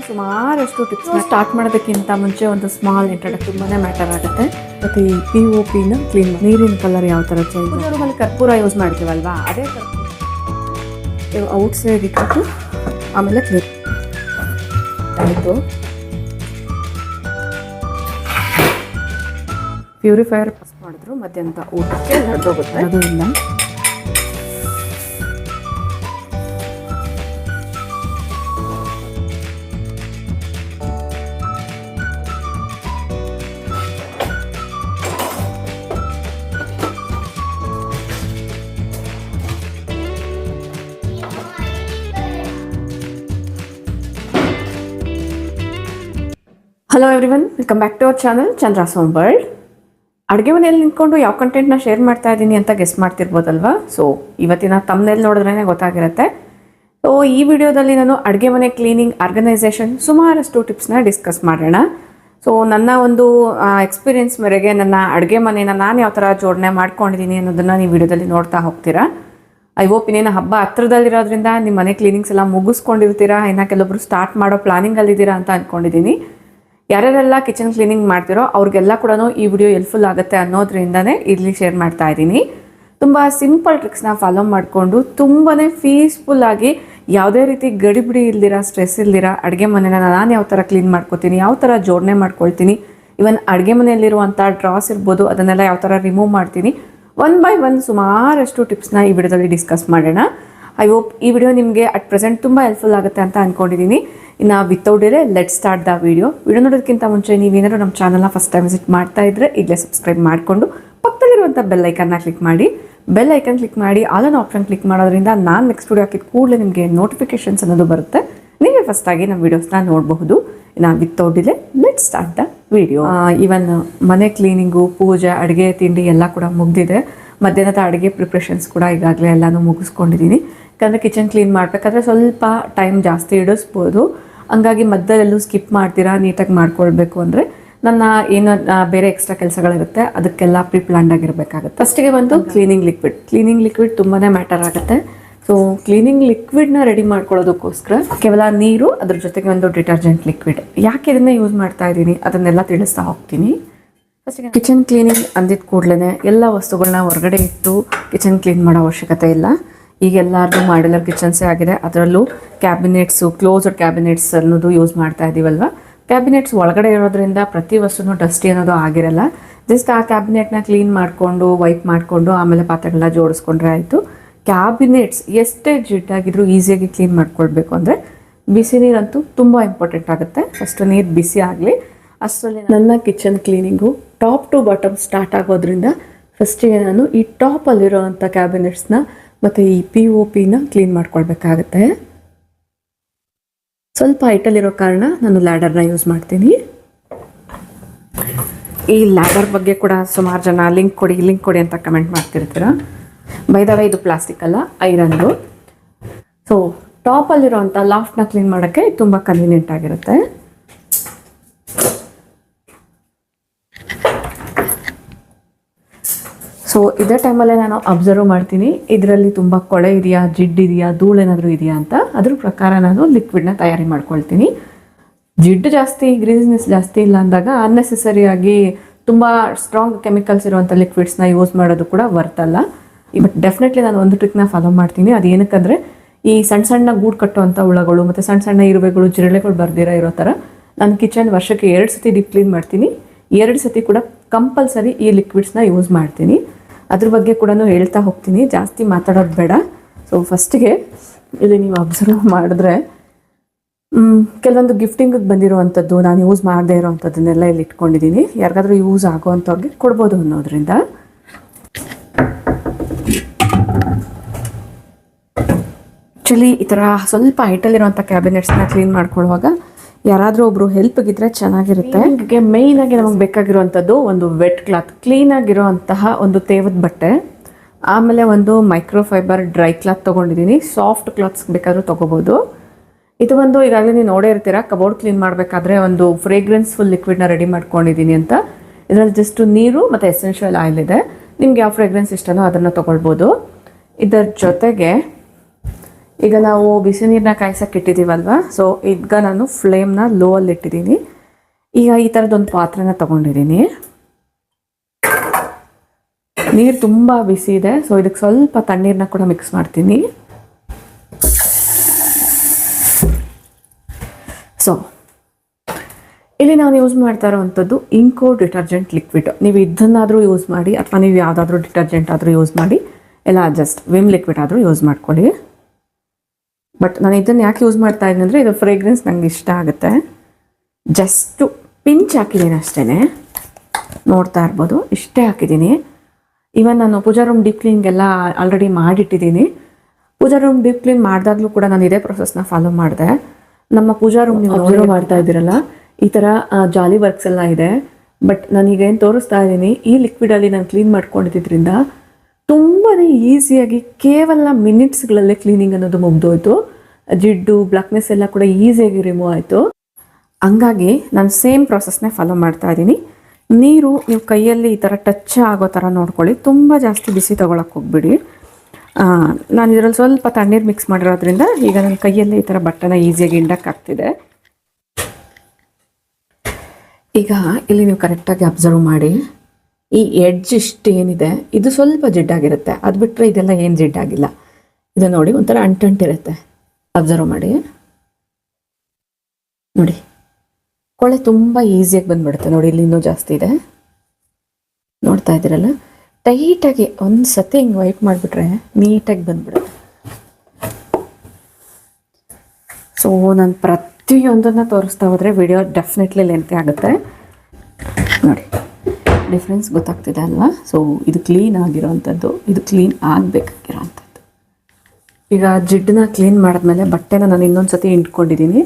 ಸುಮಾರಷ್ಟು ಟಿಪ್ಸ್ನ ಸ್ಟಾರ್ಟ್ ಮಾಡೋದಕ್ಕಿಂತ ಮುಂಚೆ ಒಂದು ಸ್ಮಾಲ್ ಇಂಟ್ರಡಕ್ಷನ್ ತುಂಬಾ ಮ್ಯಾಟರ್ ಆಗುತ್ತೆ. ಮತ್ತು ಈ POPನ ಕ್ಲೀನ್ ನೀರಿನ ಕಲರ್ ಯಾವ ಥರ ಚೇಂಜ್ ಮೇಲೆ ಕರ್ಪೂರ ಯೂಸ್ ಮಾಡ್ತೀವಲ್ವಾ, ಅದೇ ಕರ್ಪೂರ ಔಟ್ ಸೈಡ್ ಇಟ್ಬಿಟ್ಟು ಆಮೇಲೆ ಕ್ಲೀನ್ ಆಯಿತು. ಪ್ಯೂರಿಫೈಯರ್ ಪಾಸ್ ಮಾಡಿದ್ರು ಮಧ್ಯಾಹ್ನದ ಊಟಕ್ಕೆ ನಡೆದೋಗುತ್ತೆ, ಅದು ಇಲ್ಲ. Hello everyone, welcome back to our channel Chandra's home world. ಅಡುಗೆ ಮನೆಯಲ್ಲಿ ನಿಂತ್ಕೊಂಡು ಯಾವ ಕಂಟೆಂಟ್ನ ಶೇರ್ ಮಾಡ್ತಾ ಇದ್ದೀನಿ ಅಂತ ಗೆಸ್ ಮಾಡ್ತಿರ್ಬೋದಲ್ವಾ. ಸೊ ಇವತ್ತಿನ ತಮ್ಮನೇಲಿ ನೋಡಿದ್ರೇ ಗೊತ್ತಾಗಿರುತ್ತೆ. ಸೊ ಈ ವಿಡಿಯೋದಲ್ಲಿ ನಾನು ಅಡುಗೆ ಮನೆ ಕ್ಲೀನಿಂಗ್ ಆರ್ಗನೈಸೇಷನ್ ಸುಮಾರಷ್ಟು ಟಿಪ್ಸ್ನ ಡಿಸ್ಕಸ್ ಮಾಡೋಣ. ಸೊ ನನ್ನ ಒಂದು ಎಕ್ಸ್ಪೀರಿಯನ್ಸ್ ಮೇರೆಗೆ ನನ್ನ ಅಡುಗೆ ಮನೆನ ನಾನು ಯಾವ ಥರ ಜೋಡಣೆ ಮಾಡ್ಕೊಂಡಿದ್ದೀನಿ ಅನ್ನೋದನ್ನು ನೀವು ವಿಡಿಯೋದಲ್ಲಿ ನೋಡ್ತಾ ಹೋಗ್ತೀರಾ. ಐ ಹೋಪ್ ಇನ್ನೇನು ಹಬ್ಬ ಹತ್ರದಲ್ಲಿರೋದ್ರಿಂದ ನಿಮ್ಮ ಮನೆ ಕ್ಲೀನಿಂಗ್ಸ್ ಎಲ್ಲ ಮುಗಿಸ್ಕೊಂಡಿರ್ತೀರಾ, ಇನ್ನು ಕೆಲವೊಬ್ರು ಸ್ಟಾರ್ಟ್ ಮಾಡೋ ಪ್ಲಾನಿಂಗಲ್ಲಿದ್ದೀರಾ ಅಂತ ಅಂದ್ಕೊಂಡಿದ್ದೀನಿ. ಯಾರ್ಯಾರೆಲ್ಲ ಕಿಚನ್ ಕ್ಲೀನಿಂಗ್ ಮಾಡ್ತಿರೋ ಅವ್ರಿಗೆಲ್ಲ ಕೂಡ ಈ ವಿಡಿಯೋ ಹೆಲ್ಪ್ಫುಲ್ ಆಗುತ್ತೆ ಅನ್ನೋದ್ರಿಂದನೇ ಇಲ್ಲಿ ಶೇರ್ ಮಾಡ್ತಾ ಇದ್ದೀನಿ. ತುಂಬ ಸಿಂಪಲ್ ಟ್ರಿಕ್ಸ್ನ ಫಾಲೋ ಮಾಡಿಕೊಂಡು ತುಂಬಾ ಪೀಸ್ಫುಲ್ಲಾಗಿ ಯಾವುದೇ ರೀತಿ ಗಡಿಬಿಡಿ ಇಲ್ದಿರ, ಸ್ಟ್ರೆಸ್ ಇಲ್ದಿರ ಅಡುಗೆ ಮನೆನ ನಾನು ಯಾವ ಥರ ಕ್ಲೀನ್ ಮಾಡ್ಕೊತೀನಿ, ಯಾವ ಥರ ಜೋಡಣೆ ಮಾಡ್ಕೊಳ್ತೀನಿ, ಇವನ್ ಅಡುಗೆ ಮನೆಯಲ್ಲಿರುವಂಥ ಡ್ರಾಸ್ ಇರ್ಬೋದು ಅದನ್ನೆಲ್ಲ ಯಾವ ಥರ ರಿಮೂವ್ ಮಾಡ್ತೀನಿ, ಒನ್ ಬೈ ಒನ್ ಸುಮಾರಷ್ಟು ಟಿಪ್ಸ್ನ ಈ ವಿಡಿಯೋದಲ್ಲಿ ಡಿಸ್ಕಸ್ ಮಾಡೋಣ. ಐ ಹೋಪ್ ಈ ವಿಡಿಯೋ ನಿಮಗೆ ಅಟ್ ಪ್ರೆಸೆಂಟ್ ತುಂಬ ಹೆಲ್ಪ್ಫುಲ್ ಆಗುತ್ತೆ ಅಂತ ಅಂದ್ಕೊಂಡಿದ್ದೀನಿ. ಇನ್ನು without delay let start the video ನೋಡೋದಕ್ಕಿಂತ ಮುಂಚೆ ನೀವೇನಾದ್ರು ನಮ್ಮ ಚಾನಲ್ನ ಫಸ್ಟ್ ಟೈಮ್ ವಿಸಿಟ್ ಮಾಡ್ತಾ ಇದ್ದರೆ ಈಗಲೇ ಸಬ್ಸ್ಕ್ರೈಬ್ ಮಾಡಿಕೊಂಡು ಪಕ್ಕದಲ್ಲಿರುವಂಥ ಬೆಲ್ ಐಕನ್ನ ಕ್ಲಿಕ್ ಮಾಡಿ. ಬೆಲ್ ಐಕನ್ ಕ್ಲಿಕ್ ಮಾಡಿ ಆಲ್ ಆನ್ ಆಪ್ಷನ್ ಕ್ಲಿಕ್ ಮಾಡೋದ್ರಿಂದ ನಾನು ನೆಕ್ಸ್ಟ್ ವಿಡಿಯೋ ಹಾಕಿದ ಕೂಡಲೇ ನಿಮಗೆ ನೋಟಿಫಿಕೇಶನ್ಸ್ ಅನ್ನೋದು ಬರುತ್ತೆ, ನೀವೇ ಫಸ್ಟಾಗಿ ನಮ್ಮ ವೀಡಿಯೋಸ್ನ ನೋಡಬಹುದು. ಇನ್ನು without delay let start the video. Even ಮನೆ ಕ್ಲೀನಿಂಗು, ಪೂಜೆ, ಅಡುಗೆ, ತಿಂಡಿ ಎಲ್ಲ ಕೂಡ ಮುಗಿದಿದೆ. ಮಧ್ಯಾಹ್ನದ ಅಡುಗೆ ಪ್ರಿಪ್ರೇಷನ್ಸ್ ಕೂಡ ಈಗಾಗಲೇ ಎಲ್ಲನೂ ಮುಗಿಸ್ಕೊಂಡಿದ್ದೀನಿ. ಯಾಕಂದರೆ ಕಿಚನ್ ಕ್ಲೀನ್ ಮಾಡಬೇಕಾದ್ರೆ ಸ್ವಲ್ಪ ಟೈಮ್ ಜಾಸ್ತಿ ಹಿಡಿಸ್ಬೋದು, ಹಂಗಾಗಿ ಮಧ್ಯದಲ್ಲೂ ಸ್ಕಿಪ್ ಮಾಡ್ತೀರಾ. ನೀಟಾಗಿ ಮಾಡ್ಕೊಳ್ಬೇಕು ಅಂದರೆ ನನ್ನ ಏನು ಬೇರೆ ಎಕ್ಸ್ಟ್ರಾ ಕೆಲಸಗಳಿರುತ್ತೆ ಅದಕ್ಕೆಲ್ಲ ಪ್ರೀ ಪ್ಲಾನ್ಡ್ ಆಗಿರಬೇಕಾಗುತ್ತೆ. ಫಸ್ಟಿಗೆ ಬಂದು ಕ್ಲೀನಿಂಗ್ ಲಿಕ್ವಿಡ್ ತುಂಬಾ ಮ್ಯಾಟರ್ ಆಗುತ್ತೆ. ಸೊ ಕ್ಲೀನಿಂಗ್ ಲಿಕ್ವಿಡ್ನ ರೆಡಿ ಮಾಡ್ಕೊಳ್ಳೋದಕ್ಕೋಸ್ಕರ ಕೇವಲ ನೀರು, ಅದ್ರ ಜೊತೆಗೆ ಒಂದು ಡಿಟರ್ಜೆಂಟ್ ಲಿಕ್ವಿಡ್. ಯಾಕೆ ಇದನ್ನ ಯೂಸ್ ಮಾಡ್ತಾ ಇದ್ದೀನಿ ಅದನ್ನೆಲ್ಲ ತಿಳಿಸ್ತಾ ಹೋಗ್ತೀನಿ. ಫಸ್ಟಿಗೆ ಕಿಚನ್ ಕ್ಲೀನಿಂಗ್ ಅಂದಿದ್ದ ಕೂಡಲೇ ಎಲ್ಲ ವಸ್ತುಗಳನ್ನ ಹೊರಗಡೆ ಇಟ್ಟು ಕಿಚನ್ ಕ್ಲೀನ್ ಮಾಡೋ ಅವಶ್ಯಕತೆ ಇಲ್ಲ. ಈಗ ಎಲ್ಲರಿಗೂ ಮಾಡ್ಯುಲರ್ ಕಿಚನ್ಸೇ ಆಗಿದೆ. ಅದರಲ್ಲೂ ಕ್ಯಾಬಿನೆಟ್ಸು, ಕ್ಲೋಸ್ಡ್ ಕ್ಯಾಬಿನೆಟ್ಸ್ ಅನ್ನೋದು ಯೂಸ್ ಮಾಡ್ತಾ ಇದ್ದೀವಲ್ವ. ಕ್ಯಾಬಿನೆಟ್ಸ್ ಒಳಗಡೆ ಇರೋದ್ರಿಂದ ಪ್ರತಿ ವಸ್ತುನೂ ಡಸ್ಟಿ ಅನ್ನೋದು ಆಗಿರಲ್ಲ. ಜಸ್ಟ್ ಆ ಕ್ಯಾಬಿನೆಟ್ನ ಕ್ಲೀನ್ ಮಾಡಿಕೊಂಡು ವೈಪ್ ಮಾಡಿಕೊಂಡು ಆಮೇಲೆ ಪಾತ್ರೆಗಳನ್ನ ಜೋಡಿಸ್ಕೊಂಡ್ರೆ ಆಯಿತು. ಕ್ಯಾಬಿನೆಟ್ಸ್ ಎಷ್ಟೇ ಜಿಡ್ಡಾಗಿದ್ರೂ ಈಸಿಯಾಗಿ ಕ್ಲೀನ್ ಮಾಡ್ಕೊಳ್ಬೇಕು ಅಂದರೆ ಬಿಸಿ ನೀರಂತೂ ತುಂಬ ಇಂಪಾರ್ಟೆಂಟ್ ಆಗುತ್ತೆ. ಫಸ್ಟ್ ನೀರು ಬಿಸಿ ಆಗಲಿ. ಅಷ್ಟರಲ್ಲಿ ನನ್ನ kitchen cleaning top to bottom start ಆಗೋದ್ರಿಂದ ಫಸ್ಟಿಗೆ ನಾನು ಈ ಟಾಪಲ್ಲಿರೋವಂಥ ಕ್ಯಾಬಿನೆಟ್ಸ್ನ ಮತ್ತು ಈ POPನ ಕ್ಲೀನ್ ಮಾಡ್ಕೊಳ್ಬೇಕಾಗತ್ತೆ. ಸ್ವಲ್ಪ ಹೈಟಲ್ಲಿರೋ ಕಾರಣ ನಾನು ಲ್ಯಾಡರ್ನ ಯೂಸ್ ಮಾಡ್ತೀನಿ. ಈ ಲ್ಯಾಡರ್ ಬಗ್ಗೆ ಕೂಡ ಸುಮಾರು ಜನ ಲಿಂಕ್ ಕೊಡಿ ಅಂತ ಕಮೆಂಟ್ ಮಾಡ್ತಿರ್ತೀರ. ಬೈ ದ ವೇ ಇದು ಪ್ಲಾಸ್ಟಿಕ್ ಅಲ್ಲ, ಐರನ್ದು. ಸೊ ಟಾಪಲ್ಲಿರೋವಂಥ ಲಾಫ್ಟ್ನ ಕ್ಲೀನ್ ಮಾಡೋಕ್ಕೆ ತುಂಬ ಕನ್ವೀನಿಯೆಂಟ್ ಆಗಿರುತ್ತೆ. ಸೊ ಇದೇ ಟೈಮಲ್ಲೇ ನಾನು ಅಬ್ಸರ್ವ್ ಮಾಡ್ತೀನಿ ಇದರಲ್ಲಿ ತುಂಬ ಕೊಳೆ ಇದೆಯಾ, ಜಿಡ್ಡಿದೆಯಾ, ಧೂಳೇನಾದರೂ ಇದೆಯಾ ಅಂತ. ಅದ್ರ ಪ್ರಕಾರ ನಾನು ಲಿಕ್ವಿಡ್ನ ತಯಾರಿ ಮಾಡ್ಕೊಳ್ತೀನಿ. ಜಿಡ್ಡು ಜಾಸ್ತಿ, ಗ್ರೀಸ್ನೆಸ್ ಜಾಸ್ತಿ ಇಲ್ಲ ಅಂದಾಗ ಅನ್ನೆಸೆಸರಿಯಾಗಿ ತುಂಬ ಸ್ಟ್ರಾಂಗ್ ಕೆಮಿಕಲ್ಸ್ ಇರುವಂಥ ಲಿಕ್ವಿಡ್ಸ್ನ ಯೂಸ್ ಮಾಡೋದು ಕೂಡ ಬರ್ತಲ್ಲ. ಬಟ್ ಡೆಫಿನೆಟ್ಲಿ ನಾನು ಒಂದು ಟ್ರಿಕ್ನ ಫಾಲೋ ಮಾಡ್ತೀನಿ. ಅದು ಏನಕ್ಕಂದರೆ ಈ ಸಣ್ಣ ಗೂಡು ಕಟ್ಟುವಂಥ ಹುಳಗಳು ಮತ್ತು ಸಣ್ಣ ಇರುವೆಗಳು, ಜಿರಳೆಗಳು ಇರೋ ಥರ ನಾನು ಕಿಚನ್ ವರ್ಷಕ್ಕೆ 2 ಸತಿ ಡೀಪ್ ಕ್ಲೀನ್ ಮಾಡ್ತೀನಿ. 2 ಸತಿ ಕೂಡ ಕಂಪಲ್ಸರಿ ಈ ಲಿಕ್ವಿಡ್ಸ್ನ ಯೂಸ್ ಮಾಡ್ತೀನಿ. ಅದ್ರ ಬಗ್ಗೆ ಕೂಡ ಹೇಳ್ತಾ ಹೋಗ್ತೀನಿ, ಜಾಸ್ತಿ ಮಾತಾಡೋದು ಬೇಡ. ಸೊ ಫಸ್ಟಿಗೆ ಇಲ್ಲಿ ನೀವು ಅಬ್ಸರ್ವ್ ಮಾಡಿದ್ರೆ ಕೆಲವೊಂದು ಗಿಫ್ಟಿಂಗಿಗೆ ಬಂದಿರುವಂಥದ್ದು, ನಾನು ಯೂಸ್ ಮಾಡದೇ ಇರೋವಂಥದ್ದನ್ನೆಲ್ಲ ಇಲ್ಲಿ ಇಟ್ಕೊಂಡಿದ್ದೀನಿ. ಯಾರಿಗಾದ್ರೂ ಯೂಸ್ ಆಗೋವಂಥವ್ರಿಗೆ ಕೊಡ್ಬೋದು ಅನ್ನೋದ್ರಿಂದ. ಆ್ಯಕ್ಚುಲಿ ಈ ಥರ ಸ್ವಲ್ಪ ಹೈಟಲ್ಲಿರುವಂಥ ಕ್ಯಾಬಿನೆಟ್ಸ್ನ ಕ್ಲೀನ್ ಮಾಡ್ಕೊಳ್ಳುವಾಗ ಯಾರಾದರೂ ಒಬ್ಬರು ಹೆಲ್ಪ್ಗಿದ್ರೆ ಚೆನ್ನಾಗಿರುತ್ತೆ. ಹೀಗೆ ಮೇಯ್ನಾಗಿ ನಮಗೆ ಬೇಕಾಗಿರುವಂಥದ್ದು ಒಂದು ವೆಟ್ ಕ್ಲಾತ್, ಕ್ಲೀನಾಗಿರೋವಂತಹ ಒಂದು ತೇವದ ಬಟ್ಟೆ, ಆಮೇಲೆ ಒಂದು ಮೈಕ್ರೋಫೈಬರ್ ಡ್ರೈ ಕ್ಲಾತ್ ತೊಗೊಂಡಿದ್ದೀನಿ. ಸಾಫ್ಟ್ ಕ್ಲಾತ್ಸ್ ಬೇಕಾದರೂ ತೊಗೋಬೋದು. ಇದು ಒಂದು ಈಗಾಗಲೇ ನೀವು ನೋಡೇ ಇರ್ತೀರ, ಕಬೋರ್ಡ್ ಕ್ಲೀನ್ ಮಾಡಬೇಕಾದ್ರೆ ಒಂದು ಫ್ರೇಗ್ರೆನ್ಸ್ಫುಲ್ ಲಿಕ್ವಿಡ್ನ ರೆಡಿ ಮಾಡ್ಕೊಂಡಿದ್ದೀನಿ ಅಂತ. ಇದರಲ್ಲಿ ಜಸ್ಟ್ ನೀರು ಮತ್ತು ಎಸೆನ್ಷಿಯಲ್ ಆಯಿಲ್ ಇದೆ. ನಿಮ್ಗೆ ಯಾವ ಫ್ರೇಗ್ರೆನ್ಸ್ ಇಷ್ಟನೋ ಅದನ್ನು ತೊಗೊಳ್ಬೋದು. ಇದರ ಜೊತೆಗೆ ಈಗ ನಾವು ಬಿಸಿ ನೀರನ್ನ ಕಾಯ್ಸಕ್ಕೆ ಇಟ್ಟಿದ್ದೀವಲ್ವ, ಸೊ ಈಗ ನಾನು ಫ್ಲೇಮ್ನ ಲೋ ಅಲ್ಲಿ ಇಟ್ಟಿದ್ದೀನಿ. ಈಗ ಈ ಥರದೊಂದು ಪಾತ್ರೆನ ತೊಗೊಂಡಿದ್ದೀನಿ. ನೀರು ತುಂಬ ಬಿಸಿ ಇದೆ, ಸೊ ಇದಕ್ಕೆ ಸ್ವಲ್ಪ ತಣ್ಣೀರನ್ನ ಕೂಡ ಮಿಕ್ಸ್ ಮಾಡ್ತೀನಿ. ಸೊ ಇಲ್ಲಿ ನಾನು ಯೂಸ್ ಮಾಡ್ತಾ ಇರೋವಂಥದ್ದು ಇಂಕೋ ಡಿಟರ್ಜೆಂಟ್ ಲಿಕ್ವಿಡ್. ನೀವು ಇದನ್ನಾದರೂ ಯೂಸ್ ಮಾಡಿ, ಅಥವಾ ನೀವು ಯಾವುದಾದ್ರೂ ಡಿಟರ್ಜೆಂಟ್ ಆದರೂ ಯೂಸ್ ಮಾಡಿ, ಇಲ್ಲ ಜಸ್ಟ್ ವಿಮ್ ಲಿಕ್ವಿಡ್ ಆದರೂ ಯೂಸ್ ಮಾಡ್ಕೊಳ್ಳಿ. ಬಟ್ ನಾನು ಇದನ್ನು ಯಾಕೆ ಯೂಸ್ ಮಾಡ್ತಾ ಇದ್ದೀನಿ ಅಂದರೆ ಇದು ಫ್ರೇಗ್ರೆನ್ಸ್ ನನಗೆ ಇಷ್ಟ ಆಗುತ್ತೆ. ಜಸ್ಟು ಪಿಂಚ್ ಹಾಕಿದ್ದೀನಿ ಅಷ್ಟೇ, ನೋಡ್ತಾ ಇರ್ಬೋದು, ಇಷ್ಟೇ ಹಾಕಿದ್ದೀನಿ. ಇವನ್ ನಾನು ಪೂಜಾ ರೂಮ್ ಡೀಪ್ ಕ್ಲೀನಿಂಗ್ ಎಲ್ಲ ಆಲ್ರೆಡಿ ಮಾಡಿಟ್ಟಿದ್ದೀನಿ. ಪೂಜಾ ರೂಮ್ ಡೀಪ್ ಕ್ಲೀನ್ ಮಾಡಿದಾಗಲೂ ಕೂಡ ನಾನು ಇದೇ ಪ್ರೊಸೆಸ್ನ ಫಾಲೋ ಮಾಡಿದೆ. ನಮ್ಮ ಪೂಜಾ ರೂಮ್ ನೀವು ಅಬ್ಸರ್ವ್ ಮಾಡ್ತಾ ಇದ್ದೀರಲ್ಲ, ಈ ಥರ ಜಾಲಿ ವರ್ಕ್ಸ್ ಎಲ್ಲ ಇದೆ. ಬಟ್ ನಾನೀಗ ಏನು ತೋರಿಸ್ತಾ ಇದ್ದೀನಿ, ಈ ಲಿಕ್ವಿಡಲ್ಲಿ ನಾನು ಕ್ಲೀನ್ ಮಾಡ್ಕೊಂಡಿದ್ದರಿಂದ ತುಂಬಾ ಈಸಿಯಾಗಿ ಕೇವಲ ಮಿನಿಟ್ಸ್ಗಳಲ್ಲೇ ಕ್ಲೀನಿಂಗ್ ಅನ್ನೋದು ಮುಗ್ದೋಯ್ತು. ಜಿಡ್ಡು ಬ್ಲಾಕ್ನೆಸ್ ಎಲ್ಲ ಕೂಡ ಈಸಿಯಾಗಿ ರಿಮೂವ್ ಆಯಿತು. ಹಂಗಾಗಿ ನಾನು ಸೇಮ್ ಪ್ರೊಸೆಸ್ನೇ ಫಾಲೋ ಮಾಡ್ತಾ ಇದ್ದೀನಿ. ನೀರು ನೀವು ಕೈಯಲ್ಲಿ ಈ ಥರ ಟಚ್ ಆಗೋ ಥರ ನೋಡ್ಕೊಳ್ಳಿ, ತುಂಬ ಜಾಸ್ತಿ ಬಿಸಿ ತೊಗೊಳಕ್ಕೆ ಹೋಗ್ಬಿಡಿ. ನಾನು ಇದರಲ್ಲಿ ಸ್ವಲ್ಪ ತಣ್ಣೀರು ಮಿಕ್ಸ್ ಮಾಡಿರೋದ್ರಿಂದ ಈಗ ನನ್ನ ಕೈಯಲ್ಲಿ ಈ ಥರ ಬಟ್ಟೆನ ಈಸಿಯಾಗಿ ಹಿಂಡಕ್ಕಾಗ್ತಿದೆ. ಈಗ ಇಲ್ಲಿ ನೀವು ಕರೆಕ್ಟಾಗಿ ಅಬ್ಸರ್ವ್ ಮಾಡಿ, ಈ ಎಡ್ಜ್ ಇಷ್ಟು ಏನಿದೆ ಇದು ಸ್ವಲ್ಪ ಜಿಡ್ಡಾಗಿರುತ್ತೆ, ಅದು ಬಿಟ್ಟರೆ ಇದೆಲ್ಲ ಏನು ಜಿಡ್ಡಾಗಿಲ್ಲ. ಇದು ನೋಡಿ ಒಂಥರ ಅಂಟಿರುತ್ತೆ, ಅಬ್ಸರ್ವ್ ಮಾಡಿ. ನೋಡಿ ಕೊಳೆ ತುಂಬ ಈಸಿಯಾಗಿ ಬಂದುಬಿಡುತ್ತೆ. ನೋಡಿ ಇಲ್ಲಿ ಇನ್ನೂ ಜಾಸ್ತಿ ಇದೆ, ನೋಡ್ತಾ ಇದ್ದೀರಲ್ಲ. ಟೈಟಾಗಿ ಒಂದು ಸತಿ ಹಿಂಗೆ ವೈಪ್ ಮಾಡಿಬಿಟ್ರೆ ನೀಟಾಗಿ ಬಂದುಬಿಡುತ್ತೆ. ಸೊ ನಾನು ಪ್ರತಿಯೊಂದನ್ನು ತೋರಿಸ್ತಾ ಹೋದರೆ ವಿಡಿಯೋ ಡೆಫಿನೆಟ್ಲಿ ಲೆಂತಿ ಆಗುತ್ತೆ. ನೋಡಿ ಡಿಫ್ರೆನ್ಸ್ ಗೊತ್ತಾಗ್ತಿದೆ ಅಲ್ವಾ? ಸೊ ಇದು ಕ್ಲೀನ್ ಆಗಿರೋವಂಥದ್ದು, ಇದು ಕ್ಲೀನ್ ಆಗಬೇಕಾಗಿರೋವಂಥದ್ದು. ಈಗ ಜಿಡ್ಡನ್ನ ಕ್ಲೀನ್ ಮಾಡಿದ್ಮೇಲೆ ಬಟ್ಟೆನ ನಾನು ಇನ್ನೊಂದು ಸತಿ ಹಿಂಡ್ಕೊಂಡಿದ್ದೀನಿ.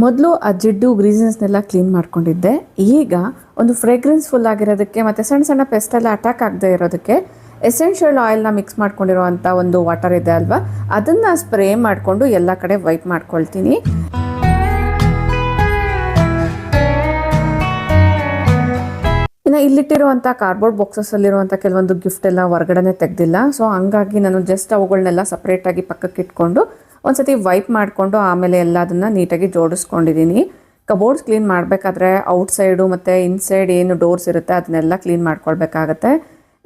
ಮೊದಲು ಆ ಜಿಡ್ಡು ಗ್ರೀಸನ್ಸ್ನೆಲ್ಲ ಕ್ಲೀನ್ ಮಾಡ್ಕೊಂಡಿದ್ದೆ. ಈಗ ಒಂದು ಫ್ರೇಗ್ರೆನ್ಸ್ಫುಲ್ ಆಗಿರೋದಕ್ಕೆ ಮತ್ತು ಸಣ್ಣ ಸಣ್ಣ ಪೆಸ್ಟೆಲ್ಲ ಅಟ್ಯಾಕ್ ಆಗದೆ ಇರೋದಕ್ಕೆ ಎಸೆನ್ಷಿಯಲ್ ಆಯಿಲ್ನ ಮಿಕ್ಸ್ ಮಾಡ್ಕೊಂಡಿರೋವಂಥ ಒಂದು ವಾಟರ್ ಇದೆ ಅಲ್ವಾ, ಅದನ್ನು ಸ್ಪ್ರೇ ಮಾಡಿಕೊಂಡು ಎಲ್ಲ ಕಡೆ ವೈಪ್ ಮಾಡ್ಕೊಳ್ತೀನಿ. ಇನ್ನು ಇಲ್ಲಿಟ್ಟಿರುವಂಥ ಕಾರ್ಡ್ಬೋರ್ಡ್ ಬಾಕ್ಸಸ್ಸಲ್ಲಿರುವಂಥ ಕೆಲವೊಂದು ಗಿಫ್ಟ್ ಎಲ್ಲ ಹೊರಗಡೆ ತೆಗೆದಿಲ್ಲ. ಸೊ ಹಂಗಾಗಿ ನಾನು ಜಸ್ಟ್ ಅವುಗಳನ್ನೆಲ್ಲ ಸಪ್ರೇಟಾಗಿ ಪಕ್ಕಕ್ಕೆ ಇಟ್ಕೊಂಡು ಒಂದ್ಸತಿ ವೈಪ್ ಮಾಡಿಕೊಂಡು ಆಮೇಲೆ ಎಲ್ಲ ಅದನ್ನು ನೀಟಾಗಿ ಜೋಡಿಸ್ಕೊಂಡಿದ್ದೀನಿ. ಕಬೋರ್ಡ್ಸ್ ಕ್ಲೀನ್ ಮಾಡಬೇಕಾದ್ರೆ ಔಟ್ಸೈಡು ಮತ್ತು ಇನ್ಸೈಡ್ ಏನು ಡೋರ್ಸ್ ಇರುತ್ತೆ ಅದನ್ನೆಲ್ಲ ಕ್ಲೀನ್ ಮಾಡ್ಕೊಳ್ಬೇಕಾಗತ್ತೆ.